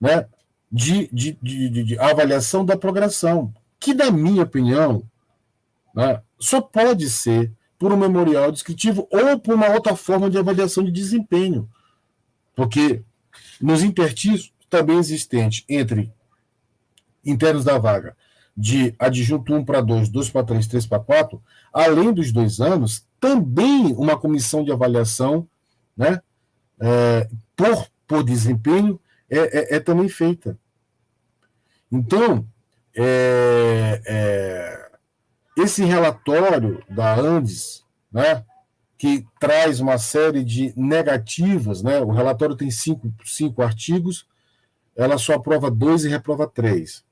né, de avaliação da progressão, que, na minha opinião, né, só pode ser por um memorial descritivo ou por uma outra forma de avaliação de desempenho. Porque nos interstícios também existente entre internos da vaga de adjunto 1 para 2, 2 para 3, 3 para 4, além dos 2 anos, também uma comissão de avaliação, né, por desempenho é também feita. Então, esse relatório da Andes, né, que traz uma série de negativas, né, o relatório tem 5 artigos, ela só aprova 2 e reprova 3.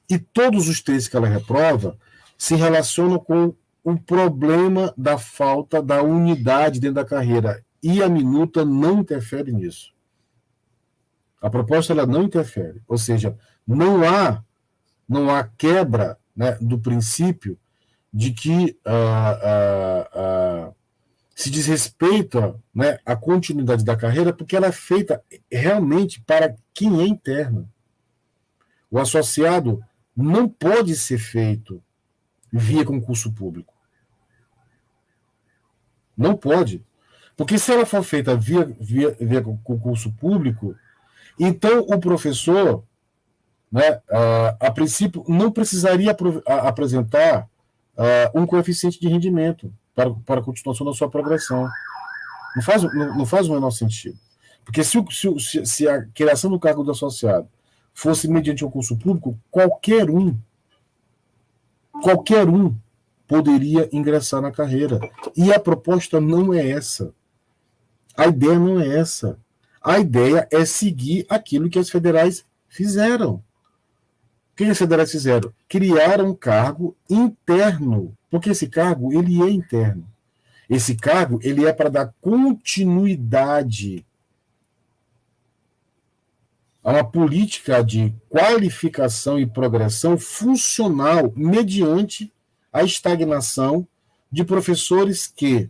E todos os 3 que ela reprova se relacionam com o problema da falta da unidade dentro da carreira. E a minuta não interfere nisso. A proposta ela não interfere. Ou seja, não há quebra, né, do princípio de que se desrespeita, né, a continuidade da carreira, porque ela é feita realmente para quem é interno. O associado não pode ser feito via concurso público. Não pode. Porque se ela for feita via concurso público, então o professor, né, a princípio, não precisaria apresentar um coeficiente de rendimento para a continuação da sua progressão. Não faz o menor sentido. Porque se a criação do cargo do associado fosse mediante um concurso público, qualquer um poderia ingressar na carreira. E a proposta não é essa. A ideia não é essa. A ideia é seguir aquilo que as federais fizeram. O que as federais fizeram? Criaram um cargo interno, porque esse cargo ele é interno. Esse cargo ele é para dar continuidade a uma política de qualificação e progressão funcional mediante a estagnação de professores que,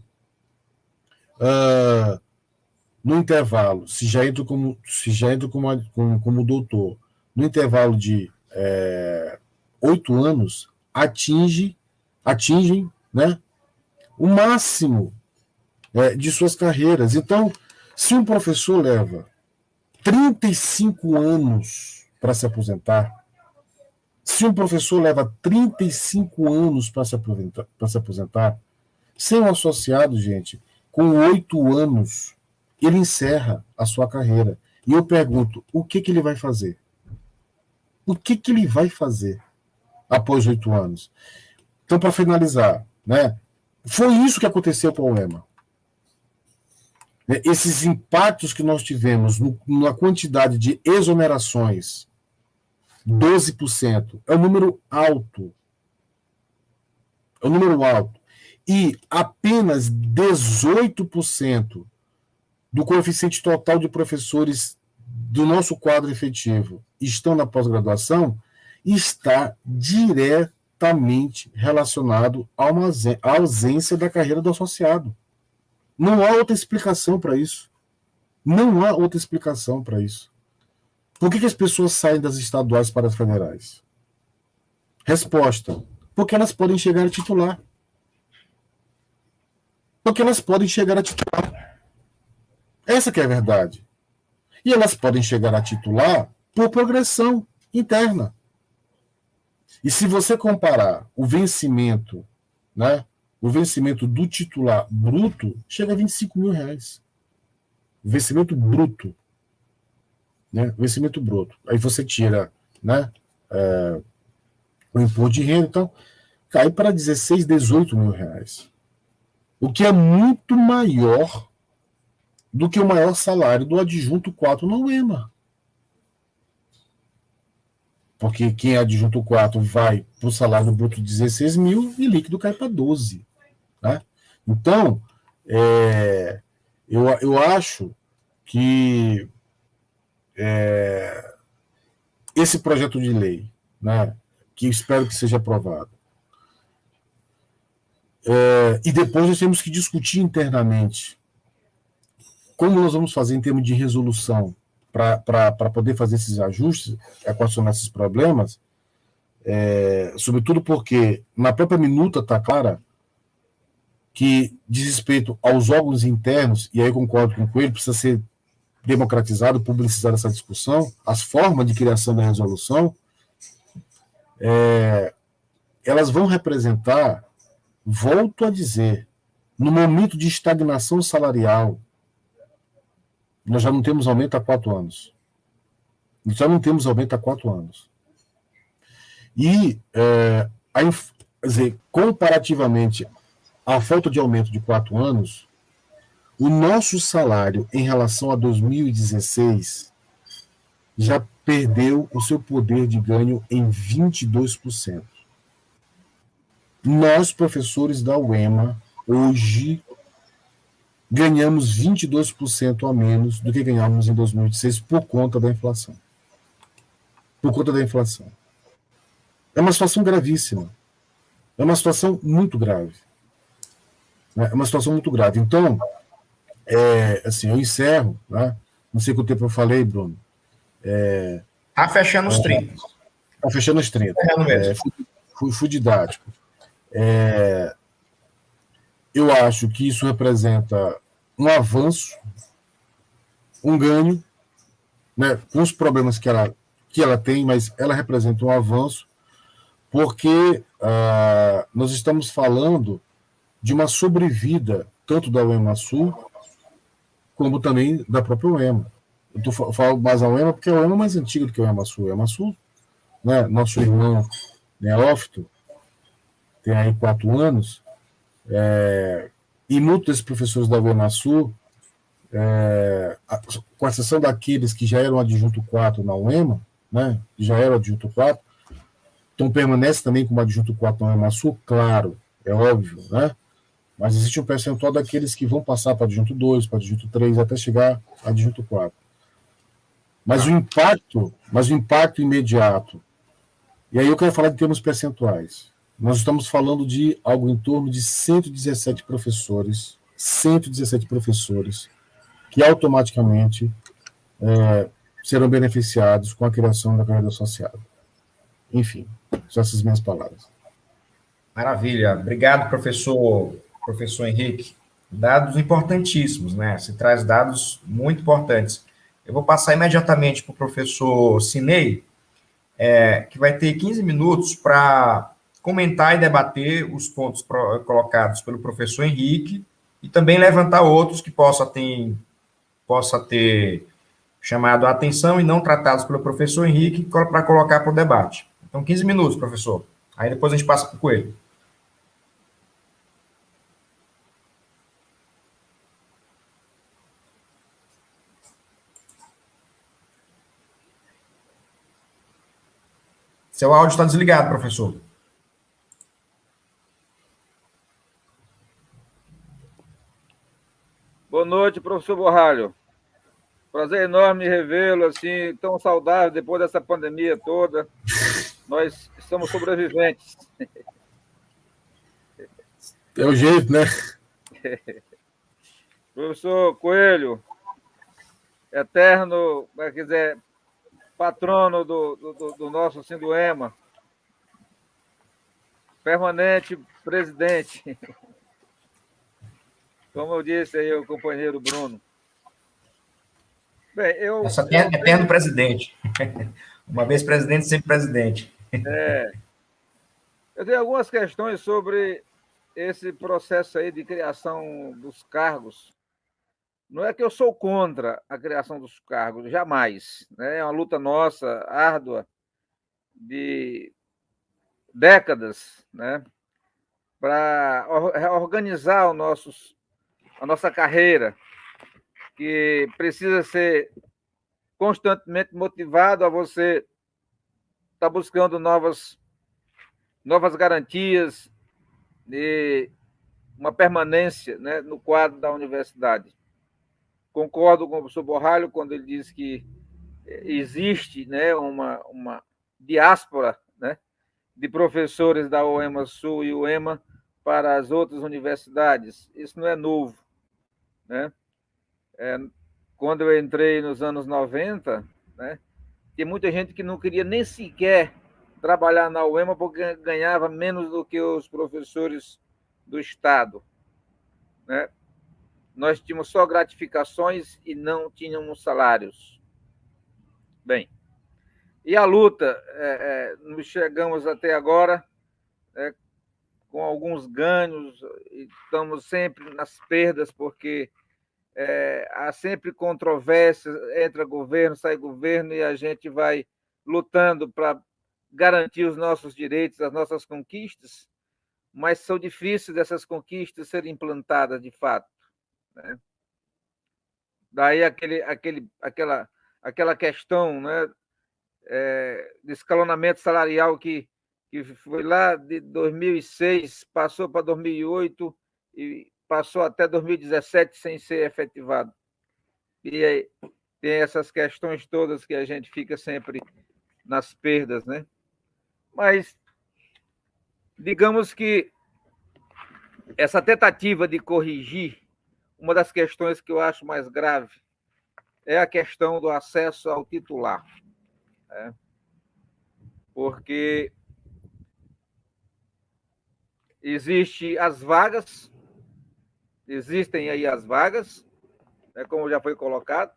no intervalo, se já entra como doutor, no intervalo de 8 anos, atingem, né, o máximo de suas carreiras. Então, se um professor leva 35 anos para se aposentar, se um professor leva 35 anos para se aposentar, sem um associado, gente, com 8 anos, ele encerra a sua carreira. E eu pergunto, o que ele vai fazer? O que ele vai fazer após 8 anos? Então, para finalizar, né, foi isso que aconteceu com o UEMA. Esses impactos que nós tivemos na quantidade de exonerações, 12%, é um número alto. É um número alto. E apenas 18% do coeficiente total de professores do nosso quadro efetivo estão na pós-graduação, está diretamente relacionado a uma ausência da carreira do associado. Não há outra explicação para isso. Não há outra explicação para isso. Por que as pessoas saem das estaduais para as federais? Resposta: porque elas podem chegar a titular. Porque elas podem chegar a titular. Essa que é a verdade. E elas podem chegar a titular por progressão interna. E se você comparar o vencimento, né, o vencimento do titular bruto, chega a R$25 mil. O vencimento bruto. Né, vencimento bruto. Aí você tira, né, o imposto de renda, então cai para 16, 18 mil reais. O que é muito maior do que o maior salário do adjunto 4 na UEMA. Porque quem é adjunto 4 vai para o salário bruto de 16 mil e líquido cai para 12. Né? Então, eu acho que esse projeto de lei, né, que eu espero que seja aprovado, e depois nós temos que discutir internamente como nós vamos fazer em termos de resolução para poder fazer esses ajustes, equacionar esses problemas, sobretudo porque na própria minuta está clara que diz respeito aos órgãos internos, e aí eu concordo com ele, precisa ser democratizado, publicizada essa discussão, as formas de criação da resolução, elas vão representar, volto a dizer, no momento de estagnação salarial, nós já não temos aumento há 4 anos. Já não temos aumento há 4 anos. E, quer dizer, comparativamente à falta de aumento de 4 anos, o nosso salário em relação a 2016 já perdeu o seu poder de ganho em 22%. Nós, professores da UEMA, hoje ganhamos 22% a menos do que ganhávamos em 2016 por conta da inflação. Por conta da inflação. É uma situação gravíssima. É uma situação muito grave. É uma situação muito grave. Então, assim, eu encerro, né? Não sei quanto tempo eu falei, Bruno. Está fechando os 30. Está fechando os 30. Fui didático. Eu acho que isso representa um avanço, um ganho, né, com os problemas que ela tem, mas ela representa um avanço, porque nós estamos falando de uma sobrevida, tanto da UEMA-Sul, como também da própria UEMA. Eu falo mais a UEMA porque a UEMA é mais antiga do que a UEMA-Sul. A UEMA-Sul, né, nosso irmão Neófito, tem aí 4 anos, e muitos desses professores da UEMA-Sul, com exceção daqueles que já eram adjunto 4 na UEMA, né, que já eram adjunto 4, então permanece também como adjunto 4 na UEMA-Sul, claro, é óbvio, né? Mas existe um percentual daqueles que vão passar para adjunto 2, para adjunto 3, até chegar a adjunto 4. Mas o impacto imediato, e aí eu quero falar em termos percentuais. Nós estamos falando de algo em torno de 117 professores que automaticamente serão beneficiados com a criação da carreira associada. Enfim, são essas minhas palavras. Maravilha. Obrigado, professor Henrique. Dados importantíssimos, né? Se traz dados muito importantes. Eu vou passar imediatamente para o professor Cinei, que vai ter 15 minutos para comentar e debater os pontos colocados pelo professor Henrique e também levantar outros que possa ter chamado a atenção e não tratados pelo professor Henrique para colocar para o debate. Então, 15 minutos, professor. Aí depois a gente passa para o Coelho. Seu áudio está desligado, professor. Boa noite, professor Borralho. Prazer enorme revê-lo, assim, tão saudável depois dessa pandemia toda. Nós estamos sobreviventes. É o jeito, né? Professor Coelho, eterno, quer dizer, patrono do nosso Sinduema, permanente presidente, como eu disse aí o companheiro Bruno. Bem, eterno presidente. Uma vez presidente, sempre presidente. Eu tenho algumas questões sobre esse processo aí de criação dos cargos. Não é que eu sou contra a criação dos cargos, jamais. Né? É uma luta nossa, árdua, de décadas, né? Para organizar a nossa carreira, que precisa ser constantemente motivado a você estar buscando novas garantias de uma permanência, né, no quadro da universidade. Concordo com o professor Borralho quando ele diz que existe, né, uma diáspora, né, de professores da UEMA Sul e UEMA para as outras universidades. Isso não é novo. Né? Quando eu entrei nos anos 90, né, tinha muita gente que não queria nem sequer trabalhar na UEMA porque ganhava menos do que os professores do Estado. Né? Nós tínhamos só gratificações e não tínhamos salários. Bem, e a luta, nós chegamos até agora com alguns ganhos, e estamos sempre nas perdas, porque há sempre controvérsias, entra governo, sai governo, e a gente vai lutando para garantir os nossos direitos, as nossas conquistas, mas são difíceis dessas conquistas serem implantadas de fato. Né? Daí aquela questão, né, de escalonamento salarial que foi lá de 2006, passou para 2008 e passou até 2017 sem ser efetivado. E aí tem essas questões todas que a gente fica sempre nas perdas, né? Mas digamos que essa tentativa de corrigir, uma das questões que eu acho mais grave é a questão do acesso ao titular. Né? Porque existe as vagas, existem aí as vagas, né, como já foi colocado,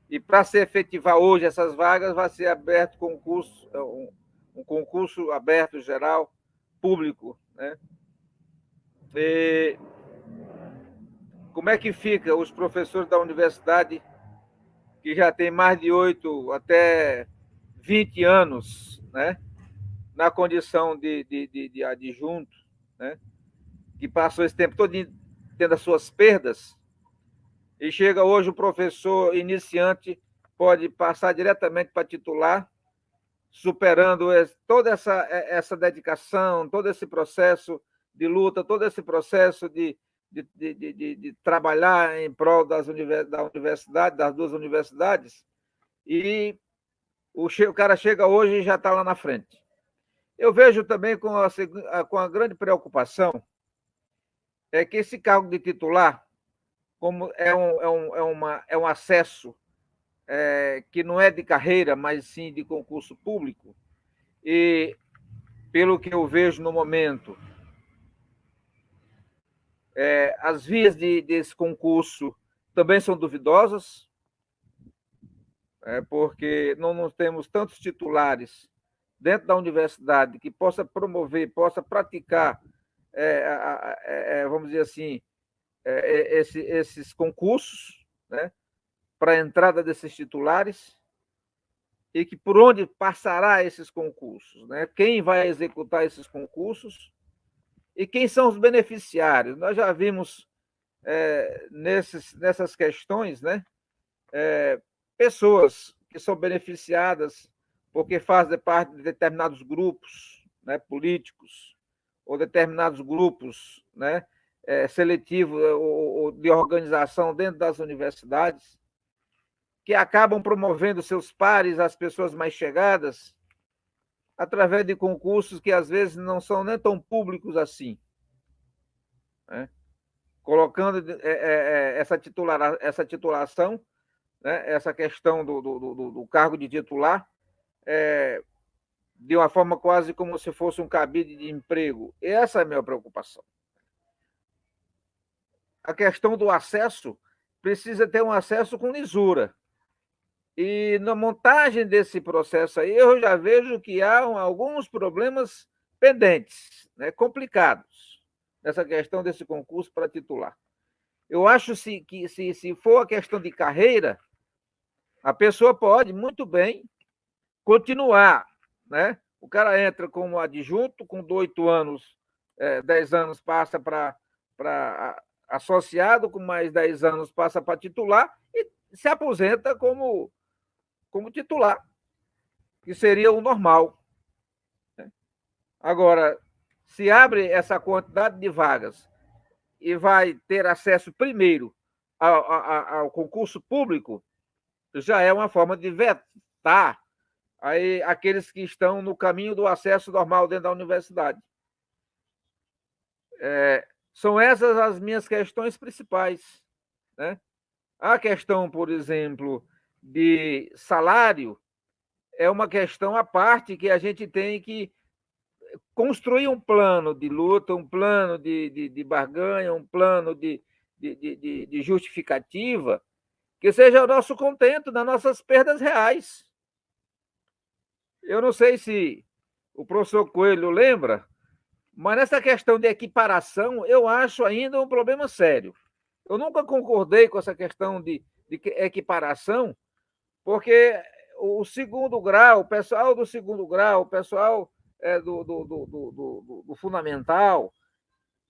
e para se efetivar hoje essas vagas, vai ser aberto concurso, um concurso aberto geral, público, né? E como é que fica os professores da universidade que já têm mais de 8 até 20 anos, né, na condição de adjunto, né, que passou esse tempo todo tendo as suas perdas, e chega hoje o professor iniciante, pode passar diretamente para titular, superando toda essa dedicação, todo esse processo de luta, todo esse processo de trabalhar em prol da universidade, das duas universidades, e o cara chega hoje e já está lá na frente. Eu vejo também com a grande preocupação é que esse cargo de titular, como é um acesso que não é de carreira, mas sim de concurso público, e pelo que eu vejo no momento, as vias desse concurso também são duvidosas, porque não temos tantos titulares dentro da universidade que possa promover, possa praticar, vamos dizer assim, esses concursos, né, para a entrada desses titulares, e que por onde passará esses concursos, né? Quem vai executar esses concursos e quem são os beneficiários. Nós já vimos nessas questões, né, pessoas que são beneficiadas porque fazem parte de determinados grupos, né, políticos, ou determinados grupos, né, seletivos ou de organização dentro das universidades, que acabam promovendo seus pares, as pessoas mais chegadas, através de concursos que às vezes não são nem tão públicos assim, né? Colocando essa titulação, né, essa questão do cargo de titular, de uma forma quase como se fosse um cabide de emprego. Essa é a minha preocupação. A questão do acesso precisa ter um acesso com lisura. E na montagem desse processo aí, eu já vejo que há alguns problemas pendentes, né, complicados, nessa questão desse concurso para titular. Eu acho que se for a questão de carreira, a pessoa pode muito bem continuar, né? O cara entra como adjunto, com 8 anos, 10 anos passa para associado, com mais 10 anos passa para titular e se aposenta como titular, que seria o normal. Agora, se abre essa quantidade de vagas e vai ter acesso primeiro ao concurso público, já é uma forma de vetar aí aqueles que estão no caminho do acesso normal dentro da universidade. São essas as minhas questões principais, né? A questão, por exemplo, de salário é uma questão à parte que a gente tem que construir um plano de luta, um plano de barganha, um plano de justificativa que seja o nosso contento das nossas perdas reais. Eu não sei se o professor Coelho lembra, mas nessa questão de equiparação eu acho ainda um problema sério. Eu nunca concordei com essa questão de equiparação, porque o segundo grau, o pessoal do segundo grau, o pessoal do fundamental,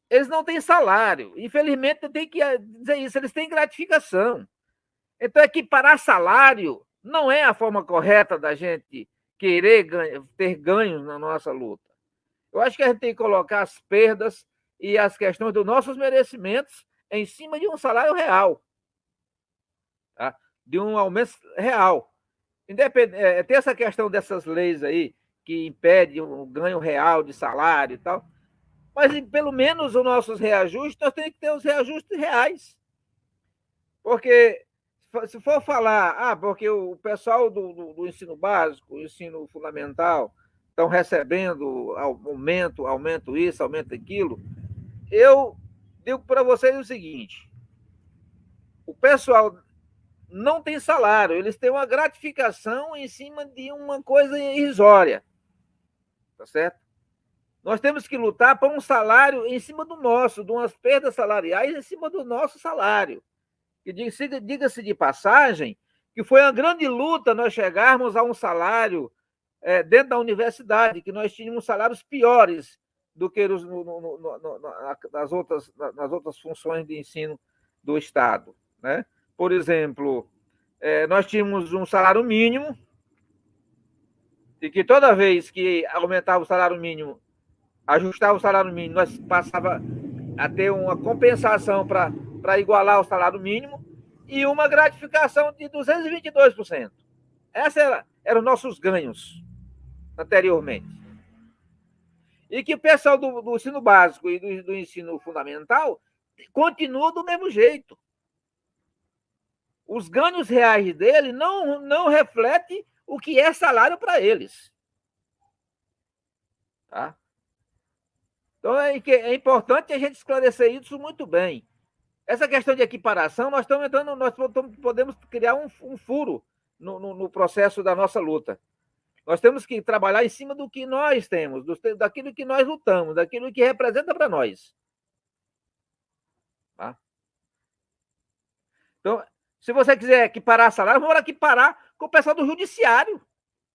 eles não têm salário. Infelizmente, eu tenho que dizer isso, eles têm gratificação. Então, equiparar salário não é a forma correta da gente querer ter ganhos na nossa luta. Eu acho que a gente tem que colocar as perdas e as questões dos nossos merecimentos em cima de um salário real, tá? De um aumento real. Tem essa questão dessas leis aí que impede um ganho real de salário e tal, mas pelo menos os nossos reajustes, nós temos que ter os reajustes reais. Porque se for falar, porque o pessoal do ensino básico, o ensino fundamental, estão recebendo aumento isso, aumento aquilo, eu digo para vocês o seguinte: o pessoal não tem salário, eles têm uma gratificação em cima de uma coisa irrisória, tá certo? Nós temos que lutar por um salário em cima do nosso, de umas perdas salariais em cima do nosso salário. Que diga-se de passagem, que foi uma grande luta nós chegarmos a um salário dentro da universidade, que nós tínhamos salários piores do que nas outras funções de ensino do Estado, né? Por exemplo, nós tínhamos um salário mínimo, e que toda vez que aumentava o salário mínimo, ajustava o salário mínimo, nós passava a ter uma compensação para igualar o salário mínimo e uma gratificação de 222%. Esses eram os nossos ganhos anteriormente. E que o pessoal do ensino básico e do ensino fundamental continua do mesmo jeito. Os ganhos reais dele não refletem o que é salário para eles. Tá? Então, é importante a gente esclarecer isso muito bem. Essa questão de equiparação, nós podemos criar um furo no processo da nossa luta. Nós temos que trabalhar em cima do que nós temos, daquilo que nós lutamos, daquilo que representa para nós. Tá? Então, se você quiser equiparar salário, vamos equiparar com o pessoal do judiciário,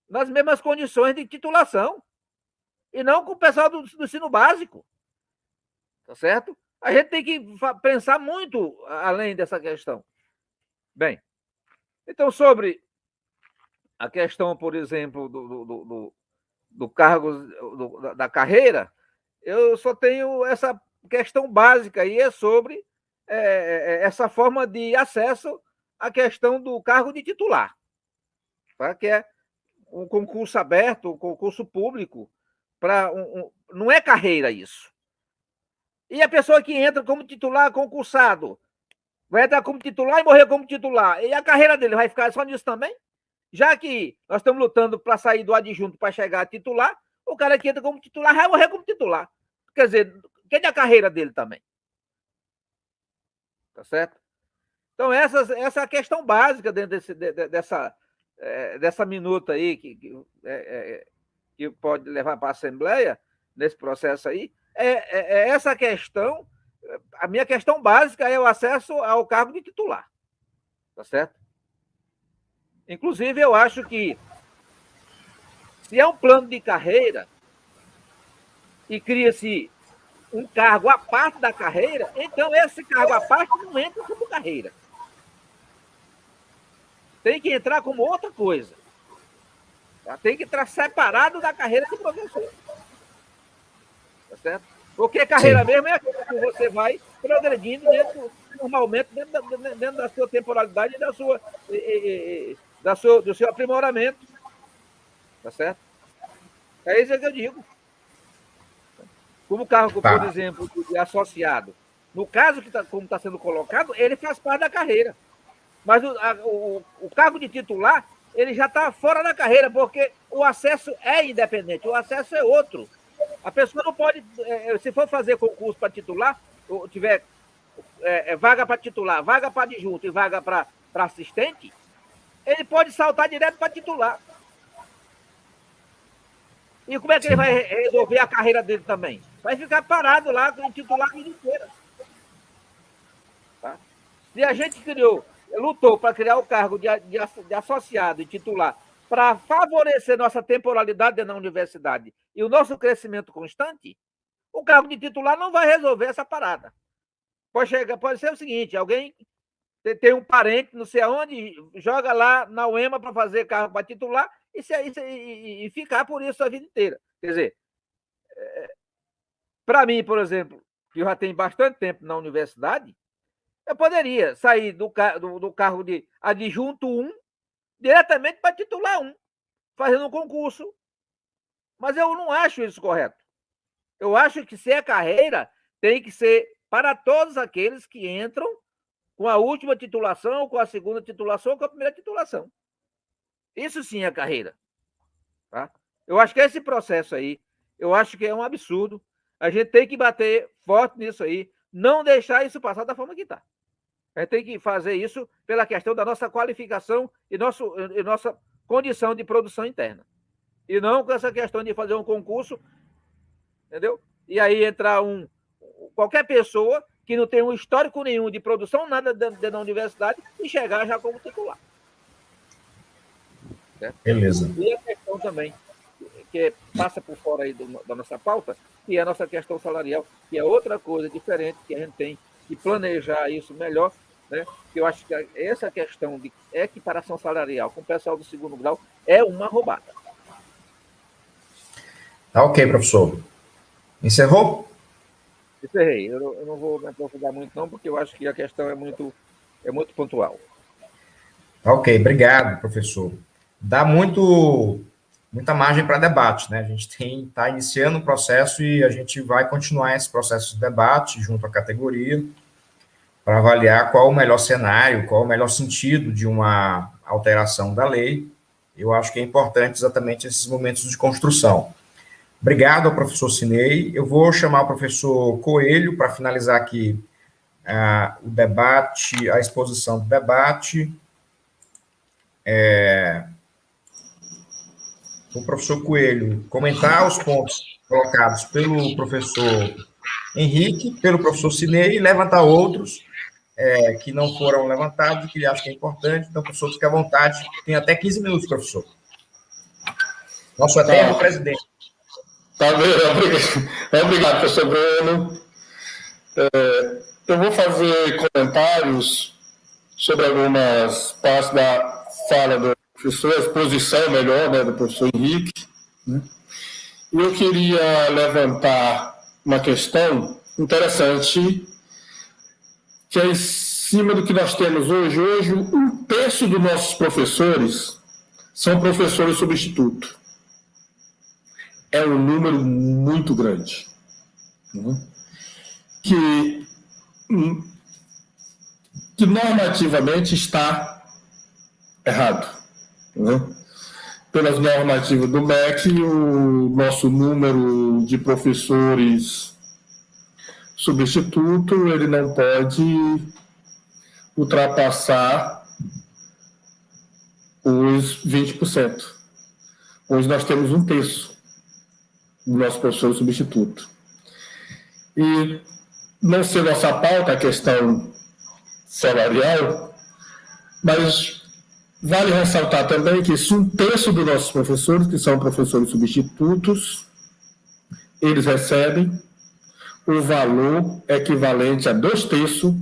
nas mesmas condições de titulação, e não com o pessoal do ensino básico. Tá certo? A gente tem que pensar muito além dessa questão. Bem, então, sobre a questão, por exemplo, do cargo, da carreira, eu só tenho essa questão básica aí, é sobre essa forma de acesso à questão do cargo de titular, tá? Que é um concurso aberto, um concurso público, não é carreira isso. E a pessoa que entra como titular concursado vai entrar como titular e morrer como titular. E a carreira dele vai ficar só nisso também? Já que nós estamos lutando para sair do adjunto para chegar a titular, o cara que entra como titular vai morrer como titular. Quer dizer, quem é a carreira dele também? Tá certo? Então, essa é a questão básica dentro dessa minuta aí que pode levar para a Assembleia, nesse processo aí, essa questão. A minha questão básica é o acesso ao cargo de titular. Tá certo? Inclusive, eu acho que, se é um plano de carreira e cria-se um cargo à parte da carreira, então esse cargo à parte não entra como carreira. Tem que entrar como outra coisa. Tem que entrar separado da carreira de professor. Tá certo? Porque carreira Sim. mesmo é aquilo que você vai progredindo normalmente dentro da sua temporalidade e do seu aprimoramento. Tá certo? É isso que eu digo. Como o cargo, por exemplo, de associado. No caso, como está sendo colocado, ele faz parte da carreira. Mas o cargo de titular, ele já está fora da carreira, porque o acesso é independente, o acesso é outro. A pessoa não pode, se for fazer concurso para titular, ou tiver vaga para titular, vaga para adjunto e vaga para assistente, ele pode saltar direto para titular. E como é que ele vai resolver a carreira dele também? Vai ficar parado lá com o titular a vida inteira. Tá? Se a gente lutou para criar o cargo de associado e titular para favorecer nossa temporalidade na universidade e o nosso crescimento constante, o cargo de titular não vai resolver essa parada. Pode ser o seguinte, alguém tem um parente, não sei aonde, joga lá na UEMA para fazer cargo para titular e ficar por isso a vida inteira. Quer dizer, para mim, por exemplo, que eu já tenho bastante tempo na universidade, eu poderia sair do cargo de adjunto 1 diretamente para titular 1, fazendo um concurso. Mas eu não acho isso correto. Eu acho que, se é carreira, tem que ser para todos aqueles que entram com a última titulação, com a segunda titulação, com a primeira titulação. Isso sim é carreira. Tá? Eu acho que esse processo aí, eu acho que é um absurdo. A gente tem que bater forte nisso aí. não deixar isso passar da forma que está. A gente tem que fazer isso pela questão da nossa qualificação e nossa condição de produção interna. E não com essa questão de fazer um concurso, entendeu? E aí entrar qualquer pessoa que não tem um histórico nenhum de produção, nada dentro da universidade, e chegar já como titular. Certo? Beleza. E a questão também, que passa por fora aí da nossa pauta, que é a nossa questão salarial, que é outra coisa diferente, que a gente tem que planejar isso melhor, né? Eu acho que essa questão de equiparação salarial com o pessoal do segundo grau é uma roubada. Tá ok, professor. Encerrou? Encerrei. Eu não vou me aprofundar muito, não, porque eu acho que a questão é muito pontual. Tá ok, obrigado, professor. Dá muita margem para debate, né? A gente está iniciando o processo e a gente vai continuar esse processo de debate junto à categoria para avaliar qual o melhor cenário, qual o melhor sentido de uma alteração da lei. Eu acho que é importante exatamente esses momentos de construção. Obrigado ao professor Cinei. Eu vou chamar o professor Coelho para finalizar aqui o debate, a exposição do debate. O professor Coelho comentar os pontos colocados pelo professor Henrique, pelo professor Cinei, e levantar outros que não foram levantados, que ele acha que é importante. Então, professor, fique à vontade. Tem até 15 minutos, professor. Nosso eterno presidente. Tá bem, obrigado, professor Bruno. Eu vou fazer comentários sobre algumas partes da fala do professor, a exposição melhor, né, do professor Henrique. Né? E eu queria levantar uma questão interessante, que é em cima do que nós temos hoje. Hoje, 1/3 dos nossos professores são professores substitutos. É um número muito grande, né? que normativamente está errado. Né? Pelas normativas do MEC, o nosso número de professores substituto ele não pode ultrapassar os 20%. Hoje nós temos 1/3 do nosso professor substituto. E não ser nossa pauta a questão salarial, mas vale ressaltar também que 1/3 dos nossos professores, que são professores substitutos, eles recebem o valor equivalente a 2/3,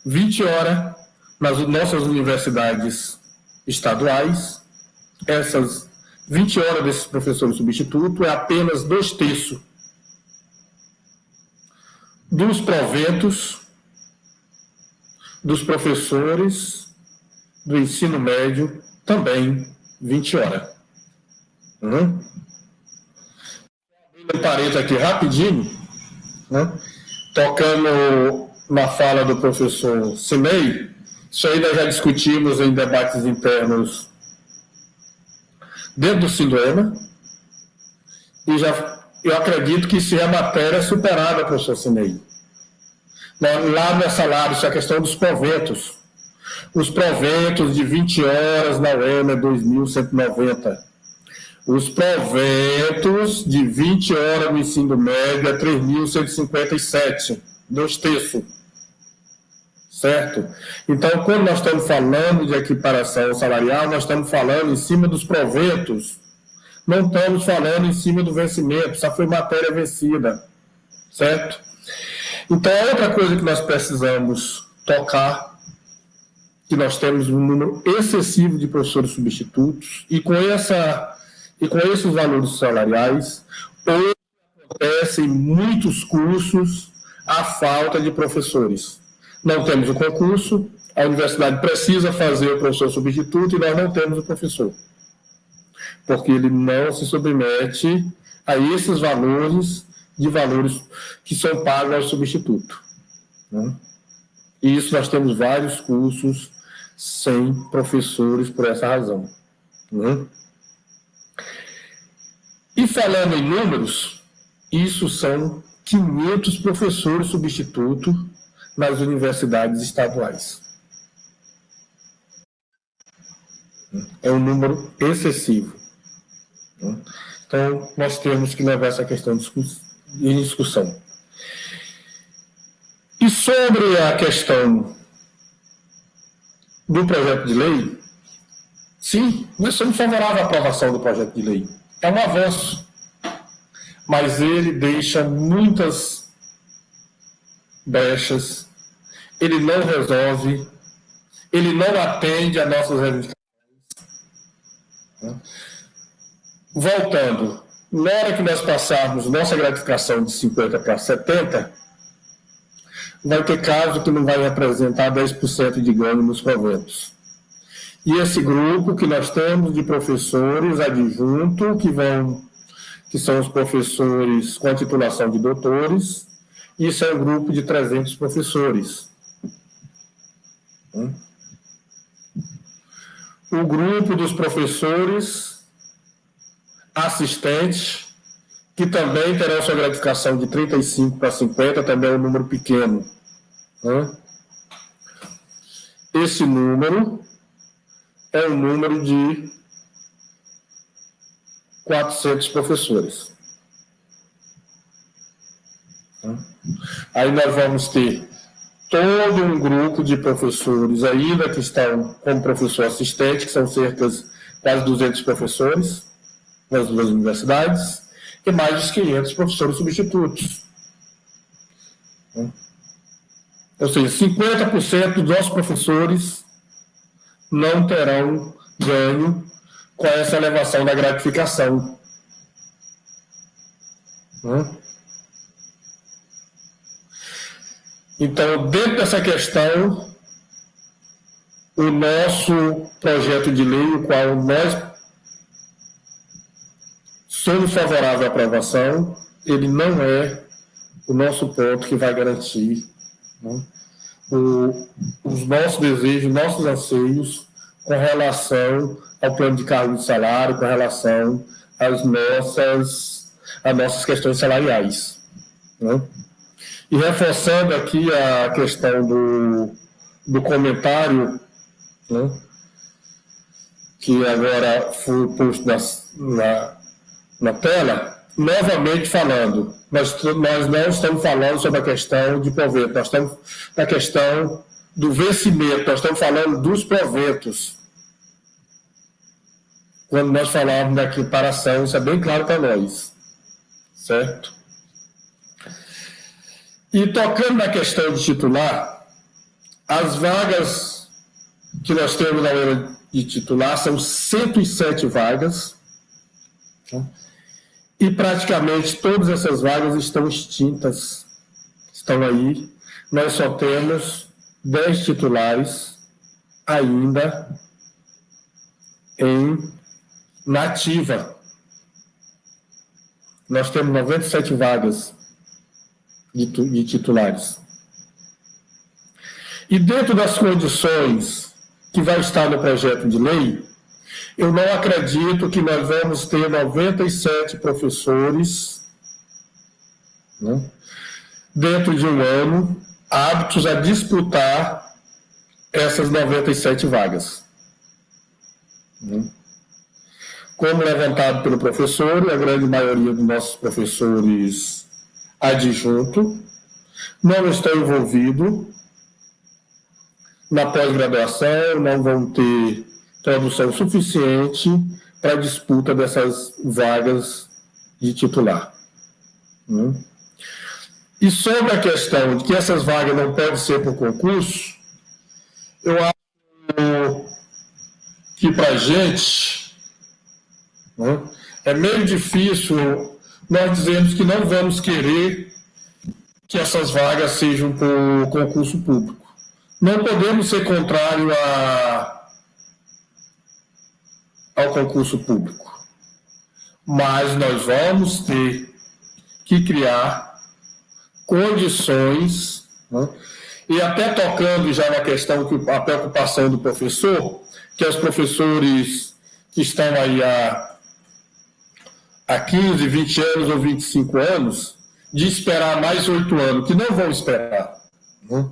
20 horas nas nossas universidades estaduais. Essas 20 horas desses professores substitutos é apenas 2/3 dos proventos dos professores do ensino médio, também 20 horas. Abrindo um parênteses aqui rapidinho, né? Tocando na fala do professor Cinei, isso aí nós já discutimos em debates internos dentro do Sindema, e eu acredito que isso é matéria superada, professor Cinei. Lá no salário, isso é a questão dos proventos. Os proventos de 20 horas na UEMA é 2.190. Os proventos de 20 horas no ensino médio é 3.157, 2/3. Certo? Então, quando nós estamos falando de equiparação salarial, nós estamos falando em cima dos proventos. Não estamos falando em cima do vencimento, só foi matéria vencida. Certo? Então, outra coisa que nós precisamos tocar, que nós temos um número excessivo de professores substitutos, e com esses valores salariais, hoje acontece em muitos cursos a falta de professores. Não temos o concurso, a universidade precisa fazer o professor substituto e nós não temos o professor, porque ele não se submete a esses valores que são pagos ao substituto. Né? E isso nós temos vários cursos sem professores por essa razão. Né? E falando em números, isso são 500 professores substitutos nas universidades estaduais. É um número excessivo. Então, nós temos que levar essa questão em discussão. E sobre a questão do projeto de lei, sim, nós somos favoráveis à aprovação do projeto de lei. É um avanço, mas ele deixa muitas brechas, ele não resolve, ele não atende a nossas reivindicações. Voltando, na hora que nós passarmos nossa gratificação de 50 para 70, vai ter caso que não vai representar 10% de ganho nos proventos. E esse grupo que nós temos de professores adjuntos, que são os professores com a titulação de doutores, isso é um grupo de 300 professores. O grupo dos professores assistentes, que também terão sua gratificação de 35 para 50, também é um número pequeno. Esse número é um número de 400 professores. Aí nós vamos ter todo um grupo de professores ainda que estão como professor assistente, que são cerca de quase 200 professores nas duas universidades, e mais de 500 professores substitutos. Ou seja, 50% dos nossos professores não terão ganho com essa elevação da gratificação. Então, dentro dessa questão, o nosso projeto de lei, o qual nós somos favoráveis à aprovação, ele não é o nosso ponto que vai garantir os nossos desejos, nossos anseios com relação ao plano de cargo de salário, com relação às nossas questões salariais. E reforçando aqui a questão do comentário, que agora foi posto na tela, novamente falando, nós não estamos falando sobre a questão de provento, nós estamos na questão do vencimento, nós estamos falando dos proventos. Quando nós falamos da equiparação, isso é bem claro para nós, certo? E tocando na questão de titular, as vagas que nós temos na hora de titular são 107 vagas, e praticamente todas essas vagas estão extintas, estão aí. Nós só temos 10 titulares ainda na ativa. Nós temos 97 vagas de titulares. E dentro das condições que vai estar no projeto de lei, eu não acredito que nós vamos ter 97 professores dentro de um ano aptos a disputar essas 97 vagas. Como levantado pelo professor, a grande maioria dos nossos professores adjuntos não estão envolvidos na pós-graduação, não vão ter tradução suficiente para a disputa dessas vagas de titular. E sobre a questão de que essas vagas não podem ser por concurso, eu acho que para a gente é meio difícil nós dizermos que não vamos querer que essas vagas sejam por concurso público. Não podemos ser contrário ao concurso público, mas nós vamos ter que criar condições, e até tocando já na questão que a preocupação do professor, que os professores que estão aí há 15, 20 anos ou 25 anos, de esperar mais 8 anos, que não vão esperar. Né?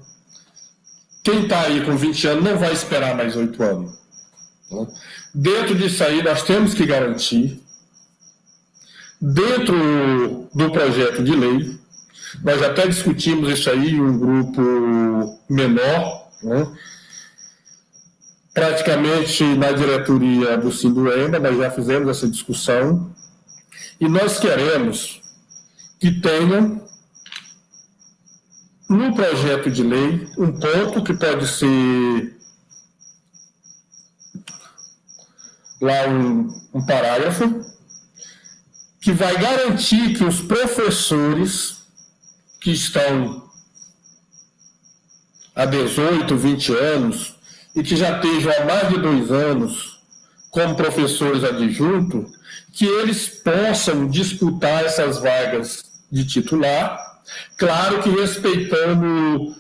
Quem está aí com 20 anos não vai esperar mais 8 anos. Né? Dentro disso aí, nós temos que garantir, dentro do projeto de lei, nós até discutimos isso aí em um grupo menor, né? Praticamente na diretoria do Sindoema, nós já fizemos essa discussão, e nós queremos que tenha no projeto de lei um ponto que pode ser lá um parágrafo que vai garantir que os professores que estão há 18, 20 anos e que já estejam há mais de 2 anos como professores adjuntos, que eles possam disputar essas vagas de titular, claro que respeitando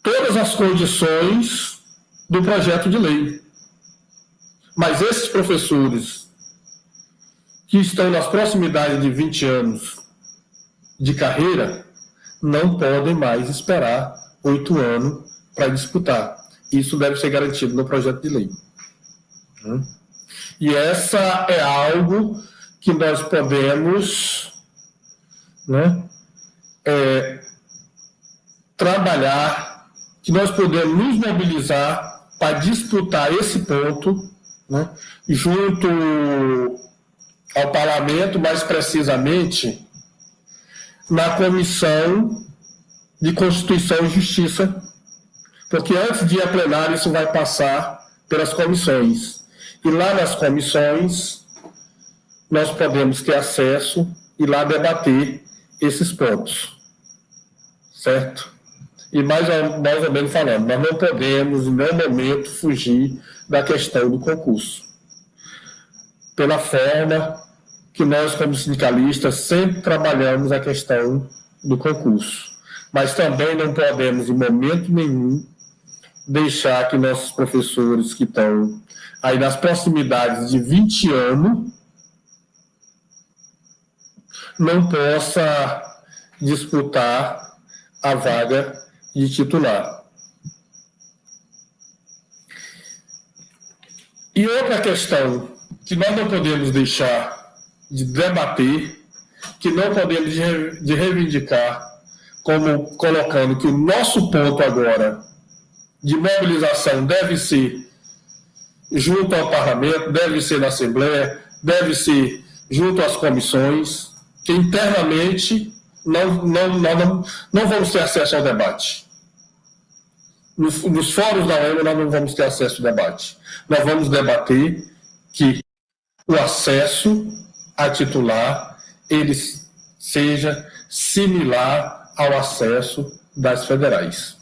todas as condições do projeto de lei. Mas esses professores que estão nas proximidades de 20 anos de carreira não podem mais esperar 8 anos para disputar. Isso deve ser garantido no projeto de lei. E essa é algo que nós podemos, né, trabalhar, que nós podemos nos mobilizar para disputar esse ponto, né, junto ao parlamento, mais precisamente na Comissão de Constituição e Justiça, porque antes de ir a plenário isso vai passar pelas comissões. E lá nas comissões nós podemos ter acesso e lá debater esses pontos. Certo? E mais ou menos falando, nós não podemos, em nenhum momento, fugir da questão do concurso. Pela forma que nós, como sindicalistas, sempre trabalhamos a questão do concurso. Mas também não podemos, em momento nenhum, deixar que nossos professores que estão aí nas proximidades de 20 anos não possa disputar a vaga de titular. E outra questão que nós não podemos deixar de debater, que não podemos de reivindicar, como colocando que o nosso ponto agora de mobilização deve ser junto ao parlamento, deve ser na Assembleia, deve ser junto às comissões, que internamente não vamos ter acesso ao debate. Nos fóruns da OEM nós não vamos ter acesso ao debate. Nós vamos debater que o acesso a titular ele seja similar ao acesso das federais.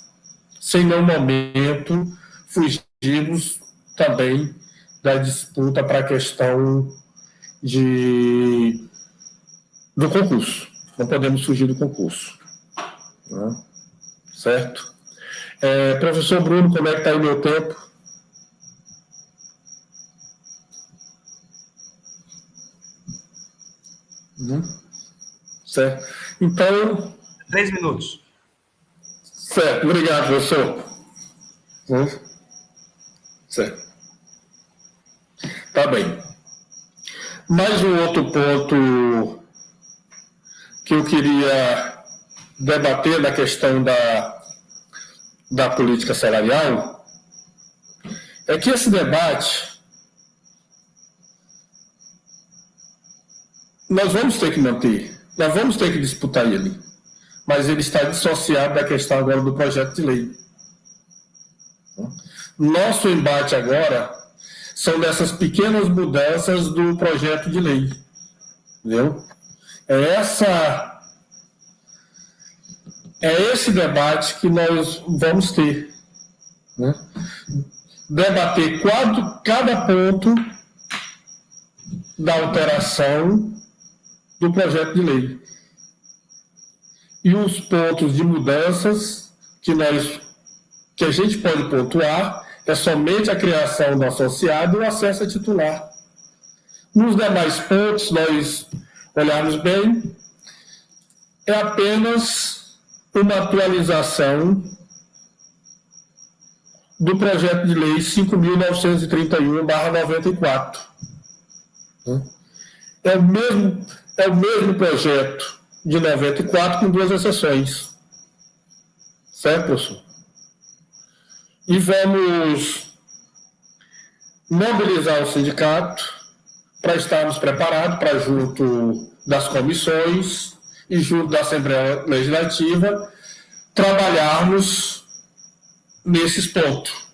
Sem nenhum momento fugirmos também da disputa para a questão do concurso. Não podemos fugir do concurso. Né? Certo? Professor Bruno, como é que está aí meu tempo? Certo. Então... 3 minutos. Certo. Obrigado, professor. Certo. Tá bem. Mais um outro ponto que eu queria debater na questão da política salarial é que esse debate nós vamos ter que manter, nós vamos ter que disputar ele, mas ele está dissociado da questão agora do projeto de lei. Nosso embate agora são dessas pequenas mudanças do projeto de lei. Entendeu? É esse debate que nós vamos ter. Né? Debater cada ponto da alteração do projeto de lei. E os pontos de mudanças que a gente pode pontuar é somente a criação do associado e o acesso a titular. Nos demais pontos, nós olharmos bem, é apenas uma atualização do projeto de lei 5.931/94. É o mesmo projeto de 94 com 2 exceções. Certo, professor? E vamos mobilizar o sindicato para estarmos preparados para, junto das comissões e junto da Assembleia Legislativa, trabalharmos nesses pontos.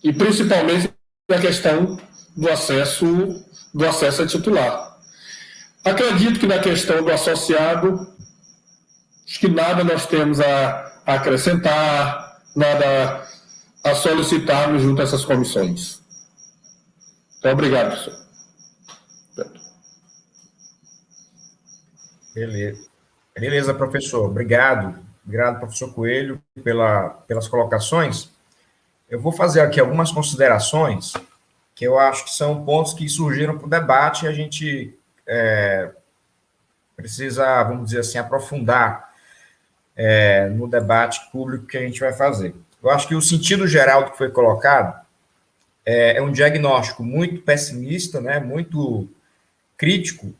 E principalmente na questão do acesso a titular. Acredito que na questão do associado, acho que nada nós temos a acrescentar, nada a solicitarmos junto a essas comissões. Então, obrigado, professor. Beleza, professor. Obrigado. Obrigado, professor Coelho, pelas colocações. Eu vou fazer aqui algumas considerações que eu acho que são pontos que surgiram para o debate e a gente precisa, vamos dizer assim, aprofundar no debate público que a gente vai fazer. Eu acho que o sentido geral do que foi colocado é um diagnóstico muito pessimista, né, muito crítico,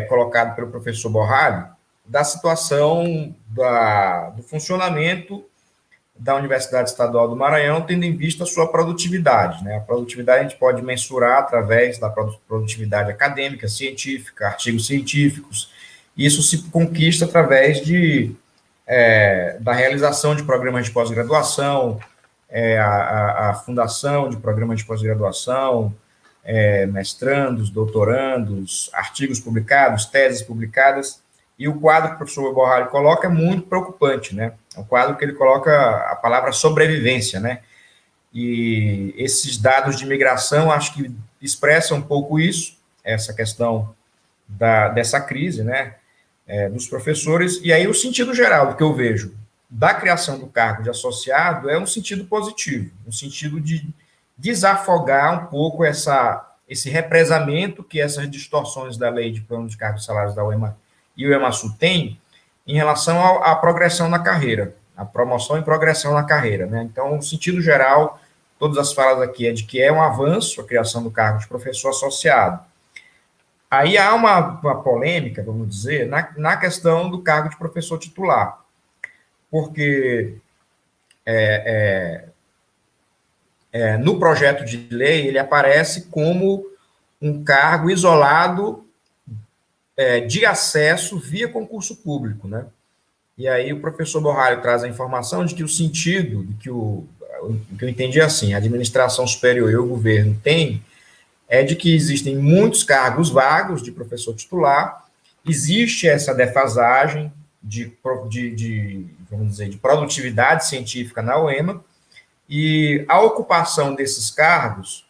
colocado pelo professor Borralho, da situação do funcionamento da Universidade Estadual do Maranhão, tendo em vista a sua produtividade, né? A produtividade a gente pode mensurar através da produtividade acadêmica, científica, artigos científicos. Isso se conquista através da realização de programas de pós-graduação, a fundação de programas de pós-graduação, mestrandos, doutorandos, artigos publicados, teses publicadas. E o quadro que o professor Borralho coloca é muito preocupante, né? É um quadro que ele coloca a palavra sobrevivência, né? E esses dados de migração, acho que expressam um pouco isso, essa questão dessa crise, né? Dos professores. E aí o sentido geral do que eu vejo da criação do cargo de associado é um sentido positivo, um sentido de desafogar um pouco esse represamento que essas distorções da lei de plano de cargos e salários da UEMA e o EMASU tem em relação à progressão na carreira, a promoção e progressão na carreira, né? Então, o sentido geral, todas as falas aqui é de que é um avanço a criação do cargo de professor associado. Aí há uma polêmica, vamos dizer, na questão do cargo de professor titular, porque no projeto de lei ele aparece como um cargo isolado de acesso via concurso público, né? E aí o professor Borralho traz a informação de que o sentido, que eu entendi assim, a administração superior e o governo tem, é de que existem muitos cargos vagos de professor titular, existe essa defasagem vamos dizer, de produtividade científica na UEMA, e a ocupação desses cargos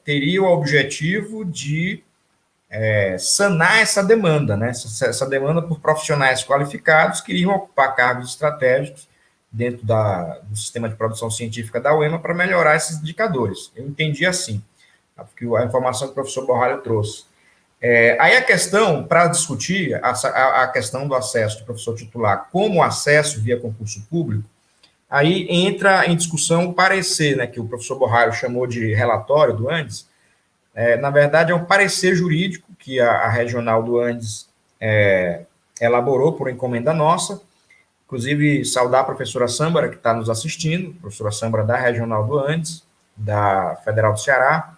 teria o objetivo de sanar essa demanda, né? Essa demanda por profissionais qualificados que iriam ocupar cargos estratégicos dentro do sistema de produção científica da UEMA para melhorar esses indicadores. Eu entendi assim, porque a informação que o professor Borralho trouxe. Aí a questão, para discutir a questão do acesso do professor titular como acesso via concurso público, aí entra em discussão o parecer, né, que o professor Borralho chamou de relatório do Andes. Na verdade, é um parecer jurídico que a regional do Andes elaborou por encomenda nossa. Inclusive, saudar a professora Sâmbara, que está nos assistindo, professora Sâmbara da regional do Andes, da Federal do Ceará.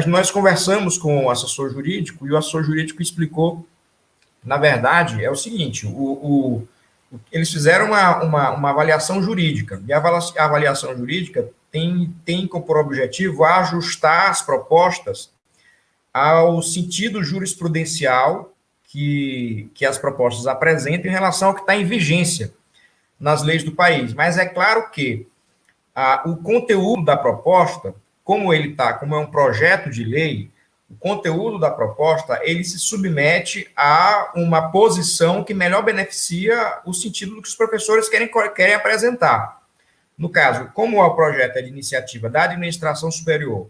Nós conversamos com o assessor jurídico, e o assessor jurídico explicou, na verdade, é o seguinte, eles fizeram uma avaliação jurídica, e a avaliação jurídica tem por objetivo ajustar as propostas ao sentido jurisprudencial que as propostas apresentam em relação ao que está em vigência nas leis do país. Mas é claro que o conteúdo da proposta, como é um projeto de lei, o conteúdo da proposta, ele se submete a uma posição que melhor beneficia o sentido do que os professores querem apresentar. No caso, como o projeto é de iniciativa da administração superior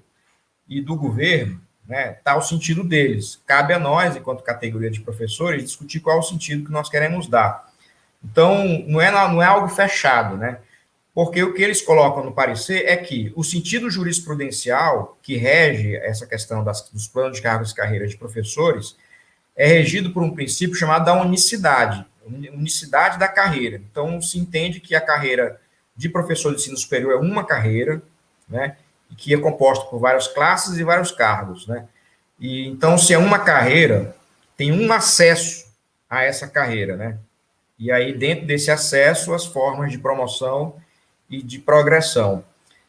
e do governo, né, está o sentido deles. Cabe a nós, enquanto categoria de professores, discutir qual é o sentido que nós queremos dar. Então, não é algo fechado, né? Porque o que eles colocam no parecer é que o sentido jurisprudencial que rege essa questão dos planos de cargos e carreiras de professores é regido por um princípio chamado da unicidade da carreira. Então, se entende que a carreira de professor de ensino superior é uma carreira, né, e que é composta por várias classes e vários cargos, né? E então, se é uma carreira, tem um acesso a essa carreira, né? E aí, dentro desse acesso, as formas de promoção e de progressão.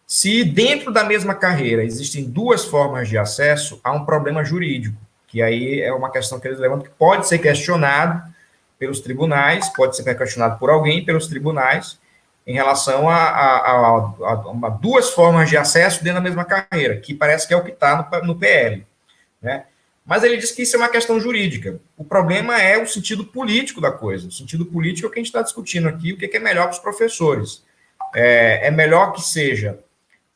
Se dentro da mesma carreira existem duas formas de acesso, há um problema jurídico, que aí é uma questão que eles levantam, que pode ser questionado pelos tribunais, pode ser questionado por alguém pelos tribunais, em relação a duas formas de acesso dentro da mesma carreira, que parece que é o que está no PL, né? Mas ele diz que isso é uma questão jurídica. O problema é o sentido político da coisa. O sentido político é o que a gente está discutindo aqui, o que é melhor para os professores. É melhor que seja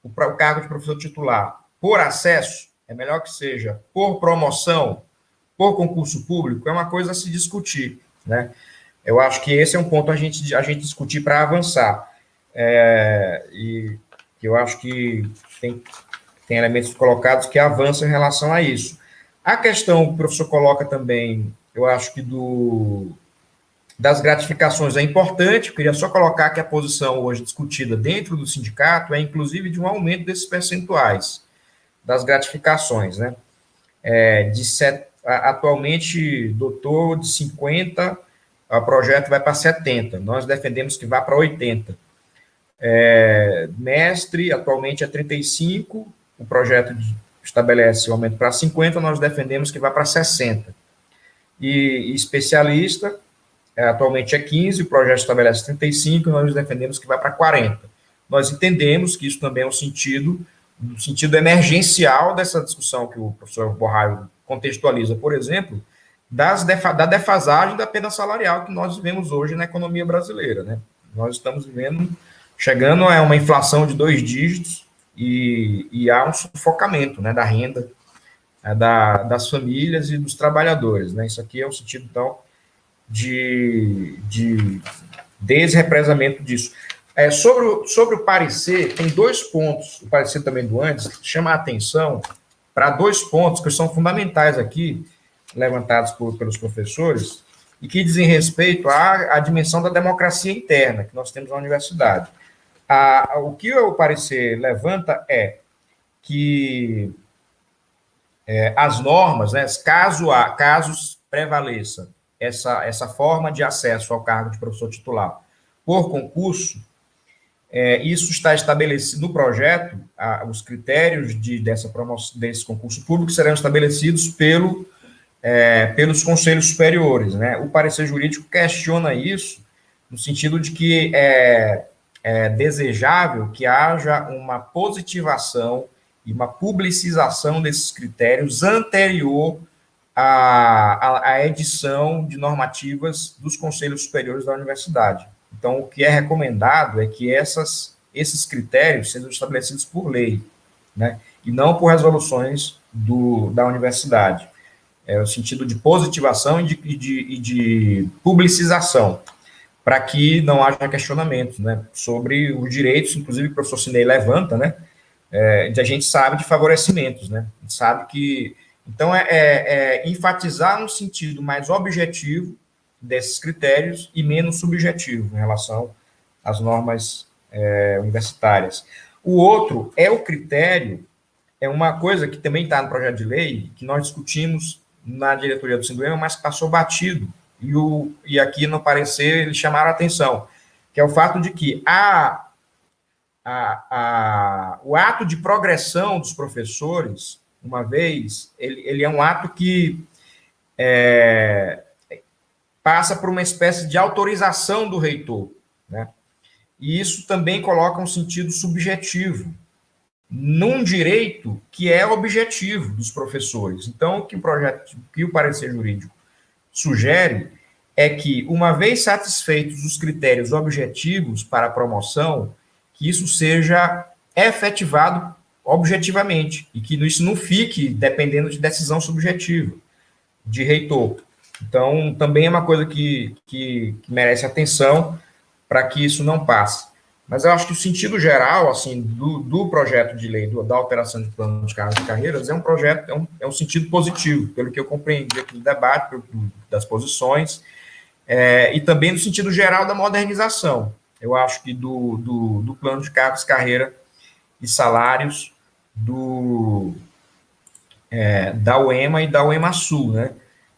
o cargo de professor titular por acesso, é melhor que seja por promoção, por concurso público, é uma coisa a se discutir, né? Eu acho que esse é um ponto a gente discutir para avançar. E eu acho que tem elementos colocados que avançam em relação a isso. A questão que o professor coloca também, eu acho que das gratificações é importante. Eu queria só colocar que a posição hoje discutida dentro do sindicato é, inclusive, de um aumento desses percentuais das gratificações, né? Atualmente, doutor, de 50%, o projeto vai para 70%. Nós defendemos que vá para 80%. Mestre, atualmente é 35%, o projeto estabelece o aumento para 50%, nós defendemos que vá para 60%. E especialista, atualmente é 15%, o projeto estabelece 35%, nós defendemos que vá para 40%. Nós entendemos que isso também é um sentido emergencial dessa discussão que o professor Borraio contextualiza, por exemplo, da defasagem da perda salarial que nós vivemos hoje na economia brasileira, né? Nós estamos chegando a uma inflação de 2 dígitos e há um sufocamento, né, da renda das famílias e dos trabalhadores, né? Isso aqui é o sentido, então, de desrepresamento disso. Sobre o parecer, tem 2 pontos, o parecer também do antes, chama a atenção para 2 pontos que são fundamentais aqui, levantados pelos professores, e que dizem respeito à dimensão da democracia interna que nós temos na universidade. O que o parecer levanta é que as normas, né, caso prevaleça essa forma de acesso ao cargo de professor titular por concurso, isso está estabelecido no projeto, os critérios desse concurso público serão estabelecidos pelos conselhos superiores, né? O parecer jurídico questiona isso no sentido de que é desejável que haja uma positivação e uma publicização desses critérios anterior à edição de normativas dos conselhos superiores da universidade. Então, o que é recomendado é que esses critérios sejam estabelecidos por lei, né, e não por resoluções da universidade. O sentido de positivação e de publicização, para que não haja questionamentos, né, sobre os direitos, inclusive o professor Cinei levanta, né, a gente sabe de favorecimentos, né, a gente sabe que... Então, enfatizar no sentido mais objetivo desses critérios e menos subjetivo em relação às normas universitárias. O outro é o critério, é uma coisa que também está no projeto de lei, que nós discutimos na diretoria do Sinduema, mas passou batido, e aqui no parecer eles chamaram a atenção, que é o fato de que o ato de progressão dos professores, uma vez, ele é um ato que passa por uma espécie de autorização do reitor, né? E isso também coloca um sentido subjetivo num direito que é objetivo dos professores. Então, o que o parecer jurídico sugere é que, uma vez satisfeitos os critérios objetivos para a promoção, que isso seja efetivado objetivamente, e que isso não fique dependendo de decisão subjetiva de reitor. Então, também é uma coisa que merece atenção para que isso não passe. Mas eu acho que o sentido geral, assim, do projeto de lei, da alteração de plano de cargos e carreiras, é um projeto, é um sentido positivo, pelo que eu compreendi aqui no debate, das posições, e também no sentido geral da modernização. Eu acho que do plano de cargos, carreira e salários da UEMA e da UEMA Sul, né?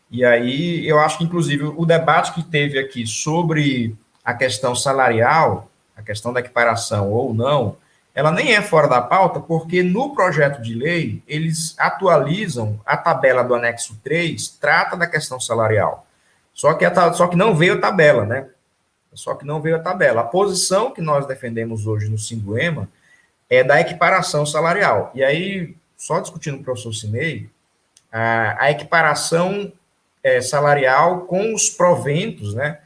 E aí eu acho que, inclusive, o debate que teve aqui sobre a questão salarial, a questão da equiparação ou não, ela nem é fora da pauta, porque no projeto de lei eles atualizam a tabela do anexo 3, trata da questão salarial. Só que não veio a tabela, né? Só que não veio a tabela. A posição que nós defendemos hoje no Sinduema é da equiparação salarial. E aí, só discutindo com o professor Cinei, a equiparação salarial com os proventos, né,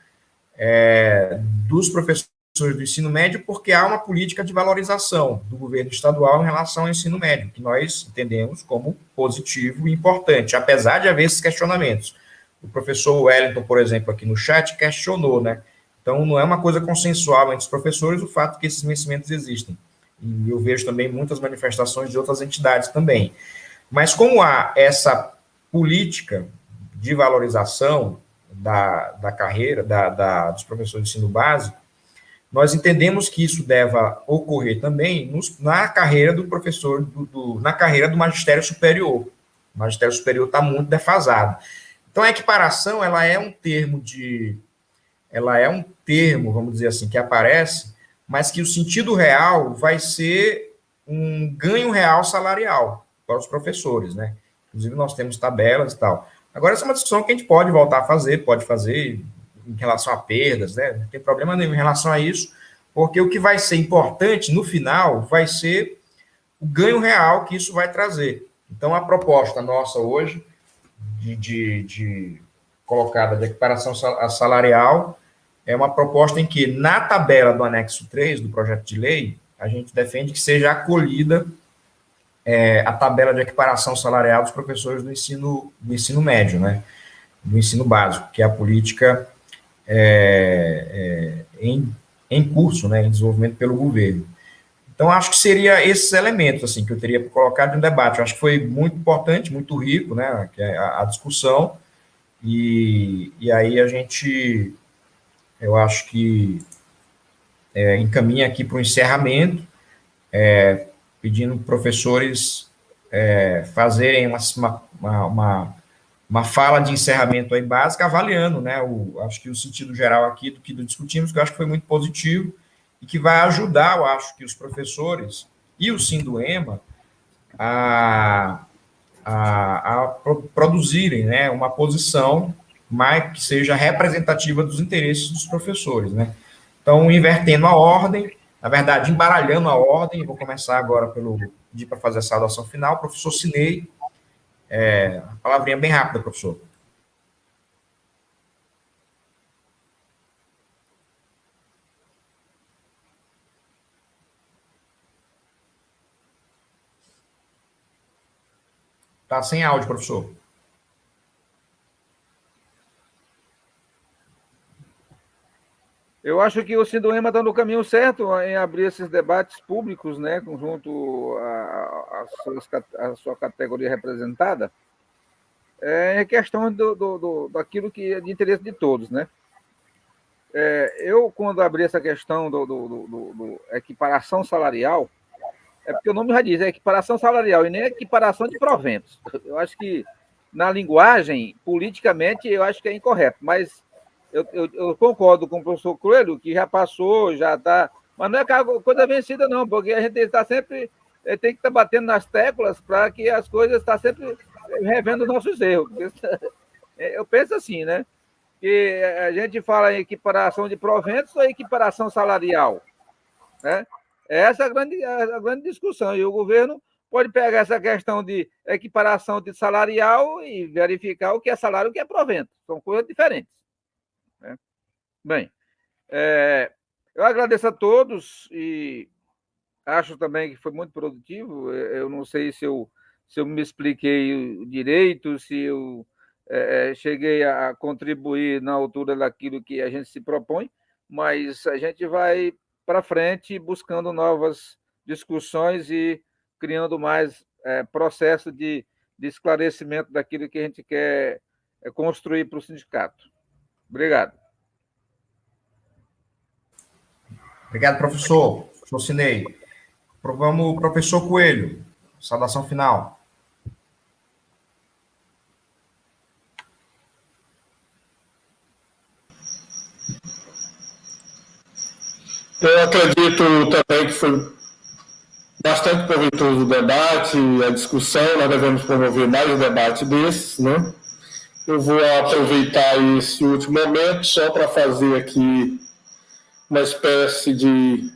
dos professores do ensino médio, porque há uma política de valorização do governo estadual em relação ao ensino médio, que nós entendemos como positivo e importante, apesar de haver esses questionamentos. O professor Wellington, por exemplo, aqui no chat, questionou, né? Então, não é uma coisa consensual entre os professores o fato que esses vencimentos existem. E eu vejo também muitas manifestações de outras entidades também. Mas como há essa política de valorização da carreira dos professores de ensino básico, nós entendemos que isso deva ocorrer também na carreira do professor, na carreira do magistério superior. O magistério superior está muito defasado. Então, a equiparação, ela é um termo, vamos dizer assim, que aparece, mas que o sentido real vai ser um ganho real salarial para os professores, né? Inclusive, nós temos tabelas e tal. Agora, essa é uma discussão que a gente pode voltar a fazer, pode fazer em relação a perdas, né? Não tem problema nenhum em relação a isso, porque o que vai ser importante no final vai ser o ganho real que isso vai trazer. Então, a proposta nossa hoje, colocada de equiparação salarial, é uma proposta em que, na tabela do anexo 3 do projeto de lei, a gente defende que seja acolhida a tabela de equiparação salarial dos professores do ensino médio, né? Do ensino básico, que é a política em curso, né, em desenvolvimento pelo governo. Então, acho que seria esses elementos assim, que eu teria colocado no debate. Eu acho que foi muito importante, muito rico, né, a discussão, e aí eu acho que encaminha aqui para o encerramento, pedindo professores fazerem uma fala de encerramento aí básica, avaliando, né, acho que o sentido geral aqui do que discutimos, que eu acho que foi muito positivo, e que vai ajudar, eu acho, que os professores e o Sinduema a produzirem, né, uma posição que seja representativa dos interesses dos professores, né. Então, invertendo a ordem, na verdade, embaralhando a ordem, vou começar agora pedir para fazer a saudação final, professor Cinei, uma palavrinha bem rápida, professor. Está sem áudio, professor. Eu acho que o Sinduema está no caminho certo em abrir esses debates públicos, né, junto à sua categoria representada. É questão daquilo que é de interesse de todos, né? Eu, quando abri essa questão do equiparação salarial, é porque o nome já diz, é equiparação salarial e nem equiparação de proventos. Eu acho que, na linguagem, politicamente, eu acho que é incorreto, mas eu concordo com o professor Coelho, que já passou, já está... Mas não é coisa vencida, não, porque a gente está sempre... tem que estar batendo nas teclas para que as coisas estão sempre revendo nossos erros. Eu penso assim, né? Que a gente fala em equiparação de proventos ou equiparação salarial, né? Essa é a grande discussão. E o governo pode pegar essa questão de equiparação de salarial e verificar o que é salário e o que é provento. São coisas diferentes, né? Bem, eu agradeço a todos e Acho também que foi muito produtivo. Eu não sei se eu me expliquei direito, se eu cheguei a contribuir na altura daquilo que a gente se propõe, mas a gente vai para frente buscando novas discussões e criando mais processo de esclarecimento daquilo que a gente quer construir para o sindicato. Obrigado. Obrigado, professor. Professor Cinei. Vamos, professor Coelho. Saudação final. Eu acredito também que foi bastante proveitoso o debate, a discussão. Nós devemos promover mais um debate desses, né? Eu vou aproveitar esse último momento só para fazer aqui uma espécie de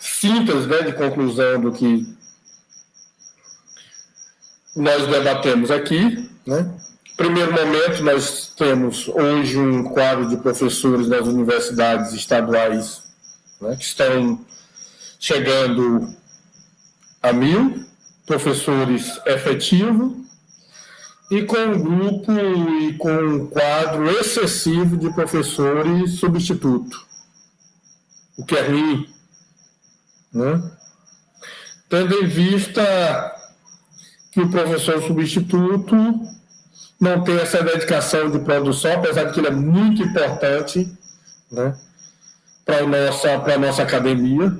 síntese, né, de conclusão do que nós debatemos aqui, né? Primeiro momento, nós temos hoje um quadro de professores das universidades estaduais, né, que estão chegando a 1.000 professores efetivos e com um grupo e com um quadro excessivo de professores substituto, o que é ruim, né? Tendo em vista que o professor substituto não tem essa dedicação de produção, apesar de que ele é muito importante, né, para a nossa academia,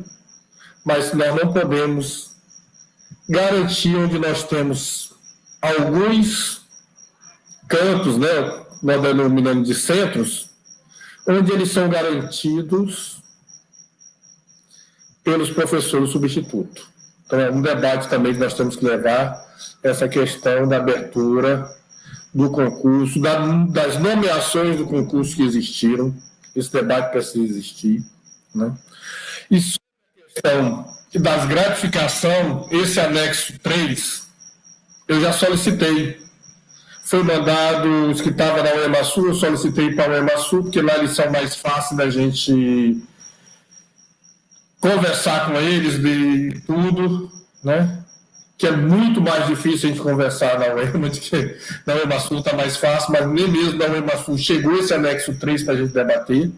mas nós não podemos garantir onde nós temos alguns campos, né, nós denominamos de centros, onde eles são garantidos pelos professores substitutos. Então, é um debate também que nós temos que levar essa questão da abertura do concurso, das nomeações do concurso que existiram. Esse debate precisa existir, né? E sobre a questão das gratificações, esse anexo 3, eu já solicitei. Foi mandado, os que estavam na UEMASU, eu solicitei para a UEMASU, porque lá eles são mais fáceis da gente conversar com eles de tudo, né? Que é muito mais difícil a gente conversar na UEMA, do que na UEMASU está mais fácil, mas nem mesmo na UEMASU chegou esse anexo 3 para a gente debater.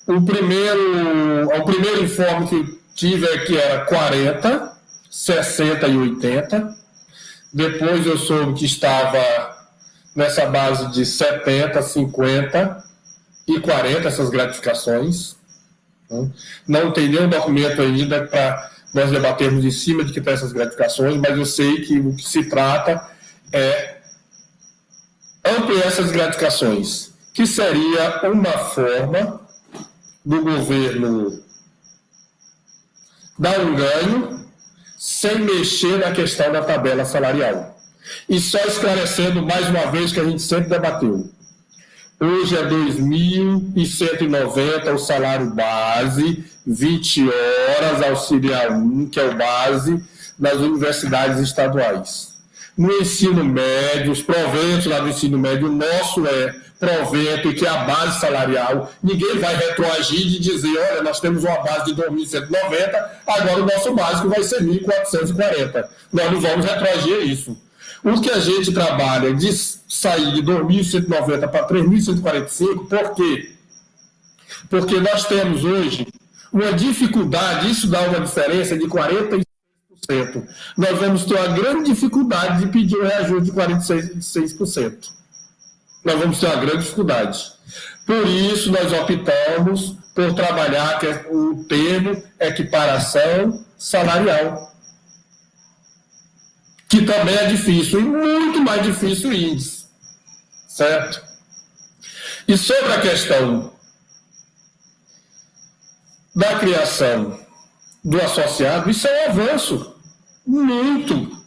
O primeiro informe que eu tive é que era 40, 60 e 80. Depois eu soube que estava nessa base de 70, 50 e 40, essas gratificações. Não tem nenhum documento ainda para nós debatermos em cima de que tem essas gratificações, mas eu sei que o que se trata é ampliar essas gratificações, que seria uma forma do governo dar um ganho sem mexer na questão da tabela salarial. E só esclarecendo mais uma vez que a gente sempre debateu. Hoje é 2.190 o salário base, 20 horas, auxiliar 1, que é o base das universidades estaduais. No ensino médio, os proventos lá do ensino médio, o nosso é provento, que é a base salarial. Ninguém vai retroagir e dizer, olha, nós temos uma base de 2.190, agora o nosso básico vai ser 1.440. Nós não vamos retroagir isso. O que a gente trabalha de sair de 2.190 para 3.145, por quê? Porque nós temos hoje uma dificuldade, isso dá uma diferença de 46%. Nós vamos ter uma grande dificuldade de pedir um reajuste de 46%. Nós vamos ter uma grande dificuldade. Por isso, nós optamos por trabalhar o termo equiparação salarial, que também é difícil, e muito mais difícil o índice, certo? E sobre a questão da criação do associado, isso é um avanço, muito.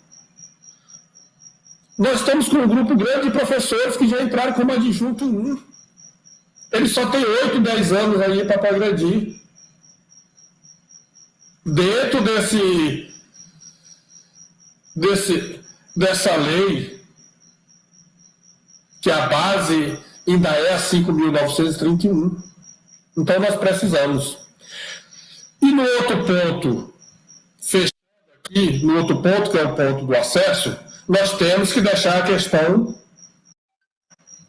Nós estamos com um grupo grande de professores que já entraram como adjunto 1. Eles só têm 8, 10 anos aí para progredir. Dentro dessa lei, que a base ainda é a 5.931. Então, nós precisamos. E no outro ponto, fechando aqui, no outro ponto, que é o ponto do acesso, nós temos que deixar a questão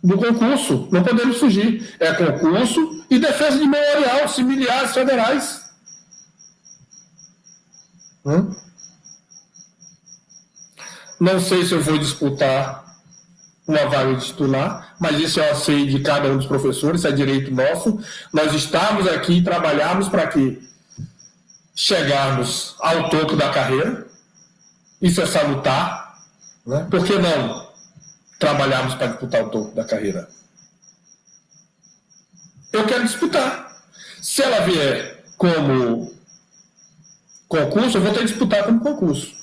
do concurso. Não podemos fugir. É concurso e defesa de memorial, similares federais. Não sei se eu vou disputar uma vaga de titular, mas isso eu sei de cada um dos professores, isso é direito nosso. Nós estamos aqui e trabalhamos para que chegarmos ao topo da carreira. Isso é salutar, né? Por que não trabalharmos para disputar o topo da carreira? Eu quero disputar. Se ela vier como concurso, eu vou ter que disputar como concurso.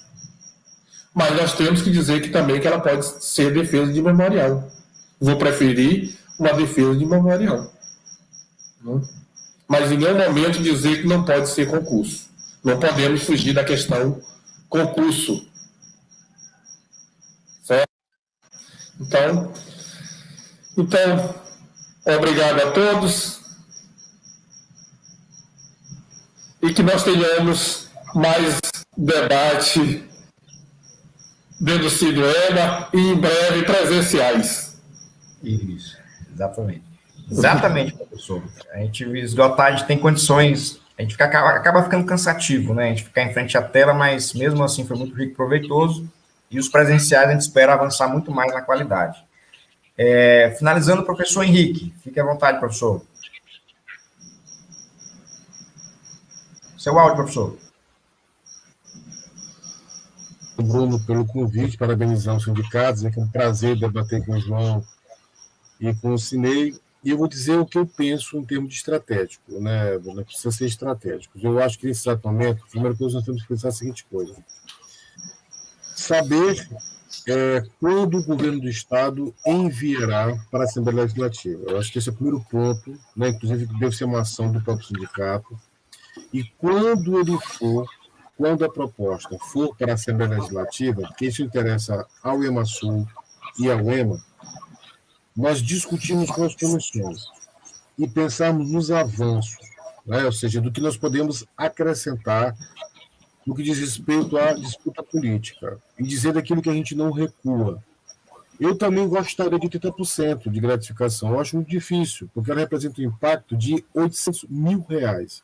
Mas nós temos que dizer que também que ela pode ser defesa de memorial. Vou preferir uma defesa de memorial. Mas em nenhum momento dizer que não pode ser concurso. Não podemos fugir da questão concurso. Certo? Então, obrigado a todos. E que nós tenhamos mais debate dentro do CIDO-EMA e em breve presenciais. Isso, exatamente. Exatamente, professor. A gente esgotar, a gente tem condições, a gente acaba ficando cansativo, né? A gente ficar em frente à tela, mas mesmo assim foi muito rico e proveitoso. E os presenciais a gente espera avançar muito mais na qualidade. Finalizando, professor Henrique, fique à vontade, professor. Seu áudio, professor. Bruno, pelo convite, parabenizar os sindicatos, é um prazer debater com o João e com o Cinei, e eu vou dizer o que eu penso em termos de estratégico, né? Não precisa ser estratégico. Eu acho que nesse exato momento, a primeira coisa nós temos que pensar a seguinte coisa: saber quando o governo do Estado enviará para a Assembleia Legislativa. Eu acho que esse é o primeiro ponto, né? Inclusive deve ser uma ação do próprio sindicato, e quando ele for, quando a proposta for para a Assembleia Legislativa, que isso interessa ao EMASul e ao EMA, nós discutimos com as comissões e pensarmos nos avanços, né? Ou seja, do que nós podemos acrescentar no que diz respeito à disputa política, e dizer daquilo que a gente não recua. Eu também gostaria de 30% de gratificação. Eu acho muito difícil, porque ela representa um impacto de R$800 mil.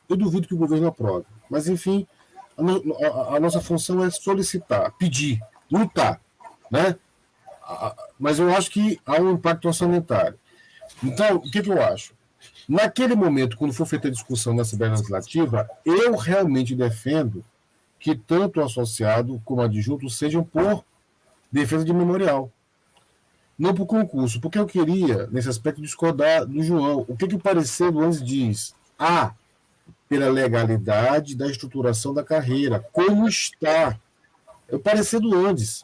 Eu duvido que o governo aprove. Mas, enfim, a nossa função é solicitar, pedir, lutar, né? Mas eu acho que há um impacto orçamentário. Então, o que eu acho? Naquele momento, quando for feita a discussão na Assembleia Legislativa, eu realmente defendo que tanto o associado como o adjunto sejam por defesa de memorial, não por concurso, porque eu queria, nesse aspecto, discordar do João. O que o parecer do Andes diz? Pela legalidade da estruturação da carreira, como está. É o parecer do Andes,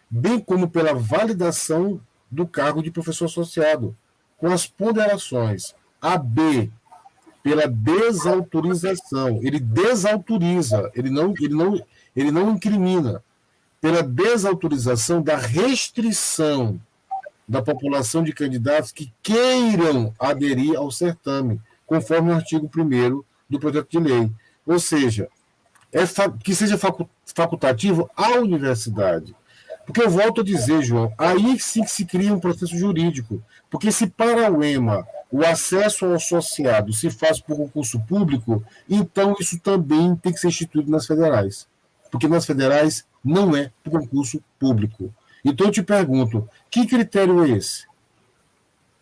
bem como pela validação do cargo de professor associado, com as ponderações. B, pela desautorização. Ele desautoriza, ele não incrimina. Pela desautorização da restrição da população de candidatos que queiram aderir ao certame, conforme o artigo 1º do projeto de lei. Ou seja, que seja facultativo à universidade. Porque eu volto a dizer, João, aí sim que se cria um processo jurídico. Porque se para o EMA o acesso ao associado se faz por concurso público, então isso também tem que ser instituído nas federais. Porque nas federais não é por concurso público. Então eu te pergunto, que critério é esse?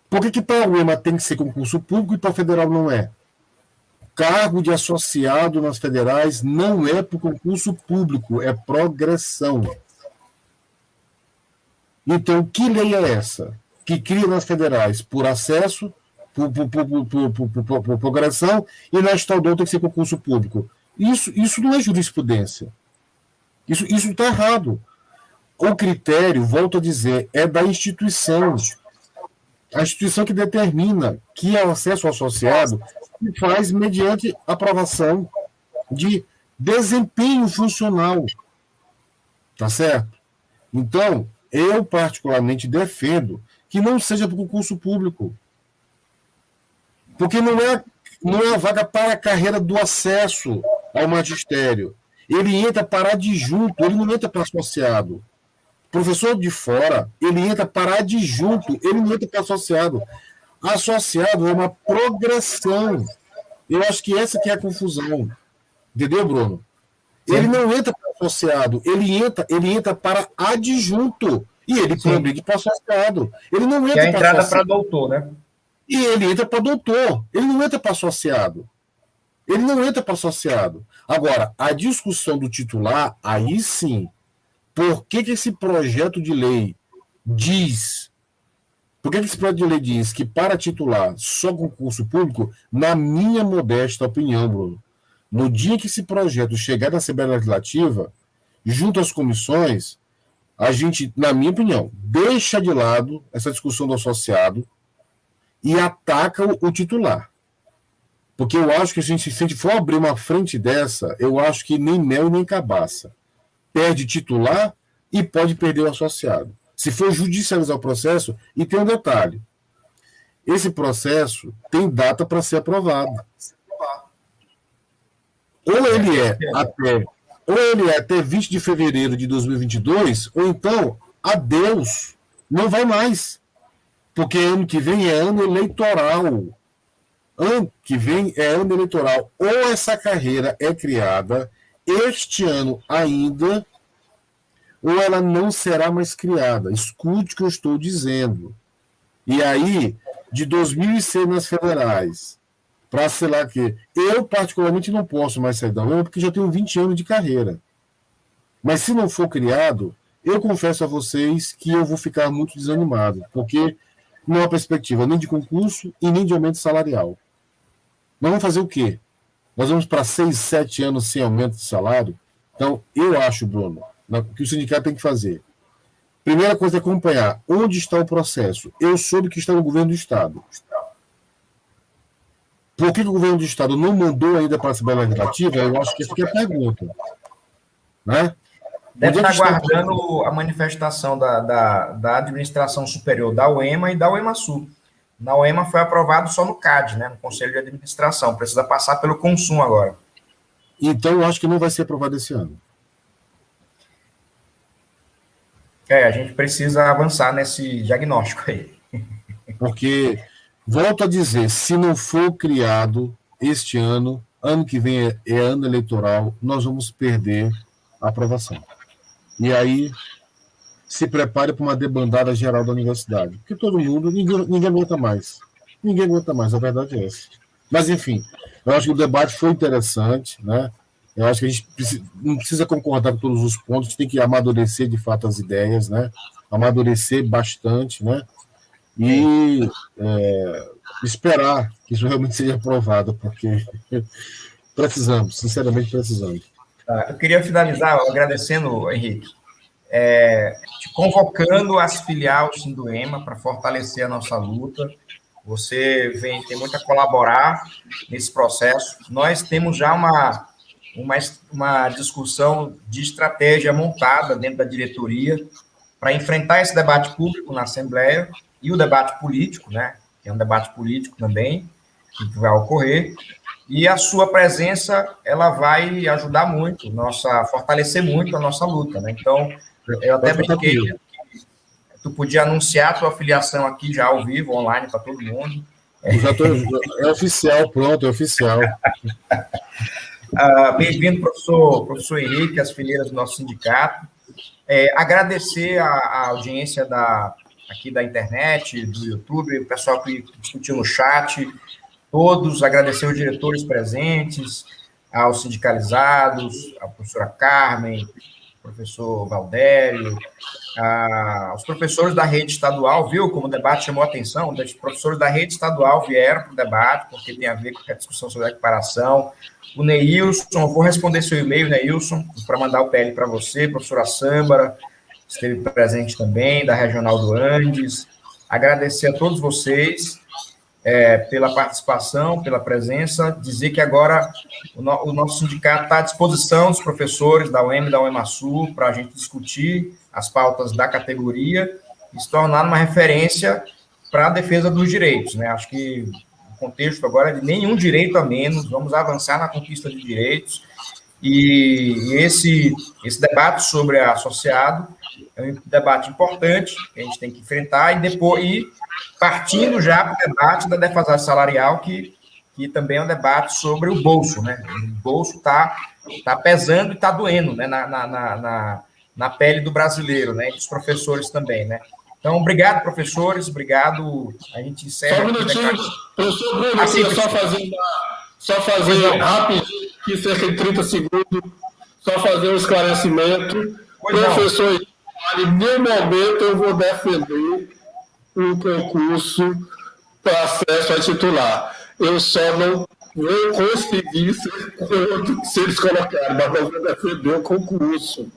Por que para o EMA tem que ser concurso público e para a federal não é? Cargo de associado nas federais não é por concurso público, é progressão. Então, que lei é essa? Que cria nas federais por acesso, por progressão, e na estadual tem que ser concurso público. Isso não é jurisprudência. Isso está errado. O critério, volto a dizer, é da instituição. A instituição que determina que o acesso ao associado se faz mediante aprovação de desempenho funcional. Tá certo? Então, eu particularmente defendo que não seja para o concurso público. Porque não é a vaga para a carreira do acesso. ao magistério. Ele entra para adjunto, ele não entra para associado. Professor de fora, ele entra para adjunto, ele não entra para associado. Associado é uma progressão. Eu acho que essa que é a confusão. Entendeu, Bruno? Sim. Ele não entra para associado, ele entra para adjunto. E ele progride para associado. Ele não entra que é a entrada para doutor, né? E ele entra para doutor. Ele não entra para associado. Ele não entra para associado. Agora, a discussão do titular, aí sim. Por que esse projeto de lei diz? Por que esse projeto de lei diz que para titular só concurso público? Na minha modesta opinião, Bruno, no dia que esse projeto chegar na Assembleia Legislativa, junto às comissões, a gente, na minha opinião, deixa de lado essa discussão do associado e ataca o titular. Porque eu acho que se a gente for abrir uma frente dessa, eu acho que nem mel nem cabaça. Perde titular e pode perder o associado. Se for judicializar o processo, e tem um detalhe, esse processo tem data para ser aprovado. Ou ele é até 20 de fevereiro de 2022, ou então, adeus, não vai mais. Porque ano que vem é ano eleitoral. Ano que vem é ano eleitoral. Ou essa carreira é criada este ano ainda, ou ela não será mais criada. Escute o que eu estou dizendo. E aí, de 2006 nas federais, para sei lá que eu particularmente não posso mais sair da UEM porque já tenho 20 anos de carreira. Mas se não for criado, eu confesso a vocês que eu vou ficar muito desanimado, porque não há perspectiva nem de concurso e nem de aumento salarial. Nós vamos fazer o quê? Nós vamos para 6, 7 anos sem aumento de salário? Então, eu acho, Bruno, que o sindicato tem que fazer. Primeira coisa é acompanhar onde está o processo. Eu soube que está no governo do Estado. Por que o governo do Estado não mandou ainda para a Assembleia Legislativa? Eu acho que essa é a pergunta. Né? Deve estar aguardando a manifestação da Administração Superior da UEMA e da UEMASul. Na UEMA foi aprovado só no CAD, né, no Conselho de Administração. Precisa passar pelo Consum agora. Então, eu acho que não vai ser aprovado esse ano. A gente precisa avançar nesse diagnóstico aí. Porque, volto a dizer, se não for criado este ano que vem é ano eleitoral, nós vamos perder a aprovação. E aí, se prepare para uma debandada geral da universidade. Porque todo mundo, ninguém aguenta mais. Ninguém aguenta mais, a verdade é essa. Mas, enfim, eu acho que o debate foi interessante, né? Eu acho que a gente não precisa concordar com todos os pontos, a gente tem que amadurecer, de fato, as ideias, né? Amadurecer bastante, né? E esperar que isso realmente seja aprovado, porque precisamos, sinceramente precisamos. Eu queria finalizar agradecendo, Henrique, te convocando a se filiar ao Sinduema para fortalecer a nossa luta. Você tem muito a colaborar nesse processo. Nós temos já uma discussão de estratégia montada dentro da diretoria para enfrentar esse debate público na Assembleia e o debate político, né? Que é um debate político também, que vai ocorrer. E a sua presença, ela vai ajudar muito, fortalecer muito a nossa luta, né? Então, eu até brinquei que tu podia anunciar a tua filiação aqui já ao vivo, online, para todo mundo. É oficial, pronto, é oficial. Bem-vindo, professor Henrique, às fileiras do nosso sindicato. Agradecer a audiência aqui da internet, do YouTube, o pessoal que discutiu no chat, todos, agradecer os diretores presentes, aos sindicalizados, a professora Carmen, professor Valdério, aos professores da rede estadual, viu como o debate chamou a atenção? Os professores da rede estadual vieram para o debate, porque tem a ver com a discussão sobre a equiparação. O Neilson, eu vou responder seu e-mail, Neilson, para mandar o PL para você. Professora Sâmbara esteve presente também, da Regional do Andes. Agradecer a todos vocês pela participação, pela presença. Dizer que agora o nosso sindicato está à disposição dos professores da UEM e da UEMASul para a gente discutir as pautas da categoria e se tornar uma referência para a defesa dos direitos, né? Acho que contexto agora de nenhum direito a menos, vamos avançar na conquista de direitos, e esse debate sobre associado é um debate importante que a gente tem que enfrentar, e depois partindo já para o debate da defasagem salarial, que também é um debate sobre o bolso, né? O bolso está pesando e está doendo, né? Na pele do brasileiro, né? E dos professores também, né? Então, obrigado, professores, obrigado. A gente encerra. Só um minutinho, professor Bruno, eu queria só fazer rapidinho, aqui, cerca de 30 segundos, só fazer um esclarecimento. Professor, em nenhum momento eu vou defender um concurso para acesso a titular. Eu só não vou conseguir ser contra se eles colocarem, mas não vou defender o concurso.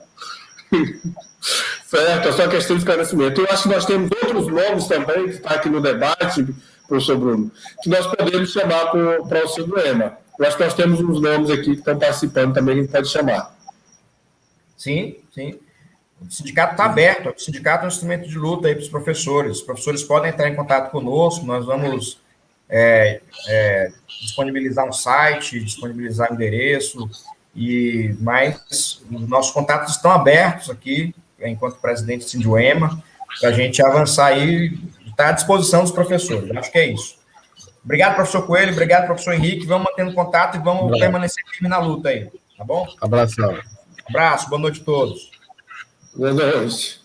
Certo, é só questão de esclarecimento. Eu acho que nós temos outros nomes também, que está aqui no debate, professor Bruno, que nós podemos chamar para o auxílio do EMA. Eu acho que nós temos uns nomes aqui que estão participando também, que a gente pode chamar. Sim, sim. O sindicato está aberto, o sindicato é um instrumento de luta aí para os professores. Os professores podem entrar em contato conosco, nós vamos disponibilizar um site, disponibilizar um endereço, mas os nossos contatos estão abertos aqui, enquanto presidente do Sinduema, para a gente avançar aí, está à disposição dos professores. Eu acho que é isso. Obrigado, professor Coelho, obrigado, professor Henrique, vamos mantendo contato e vamos permanecer firme na luta aí, tá bom? Abração. Abraço, boa noite a todos. Boa noite.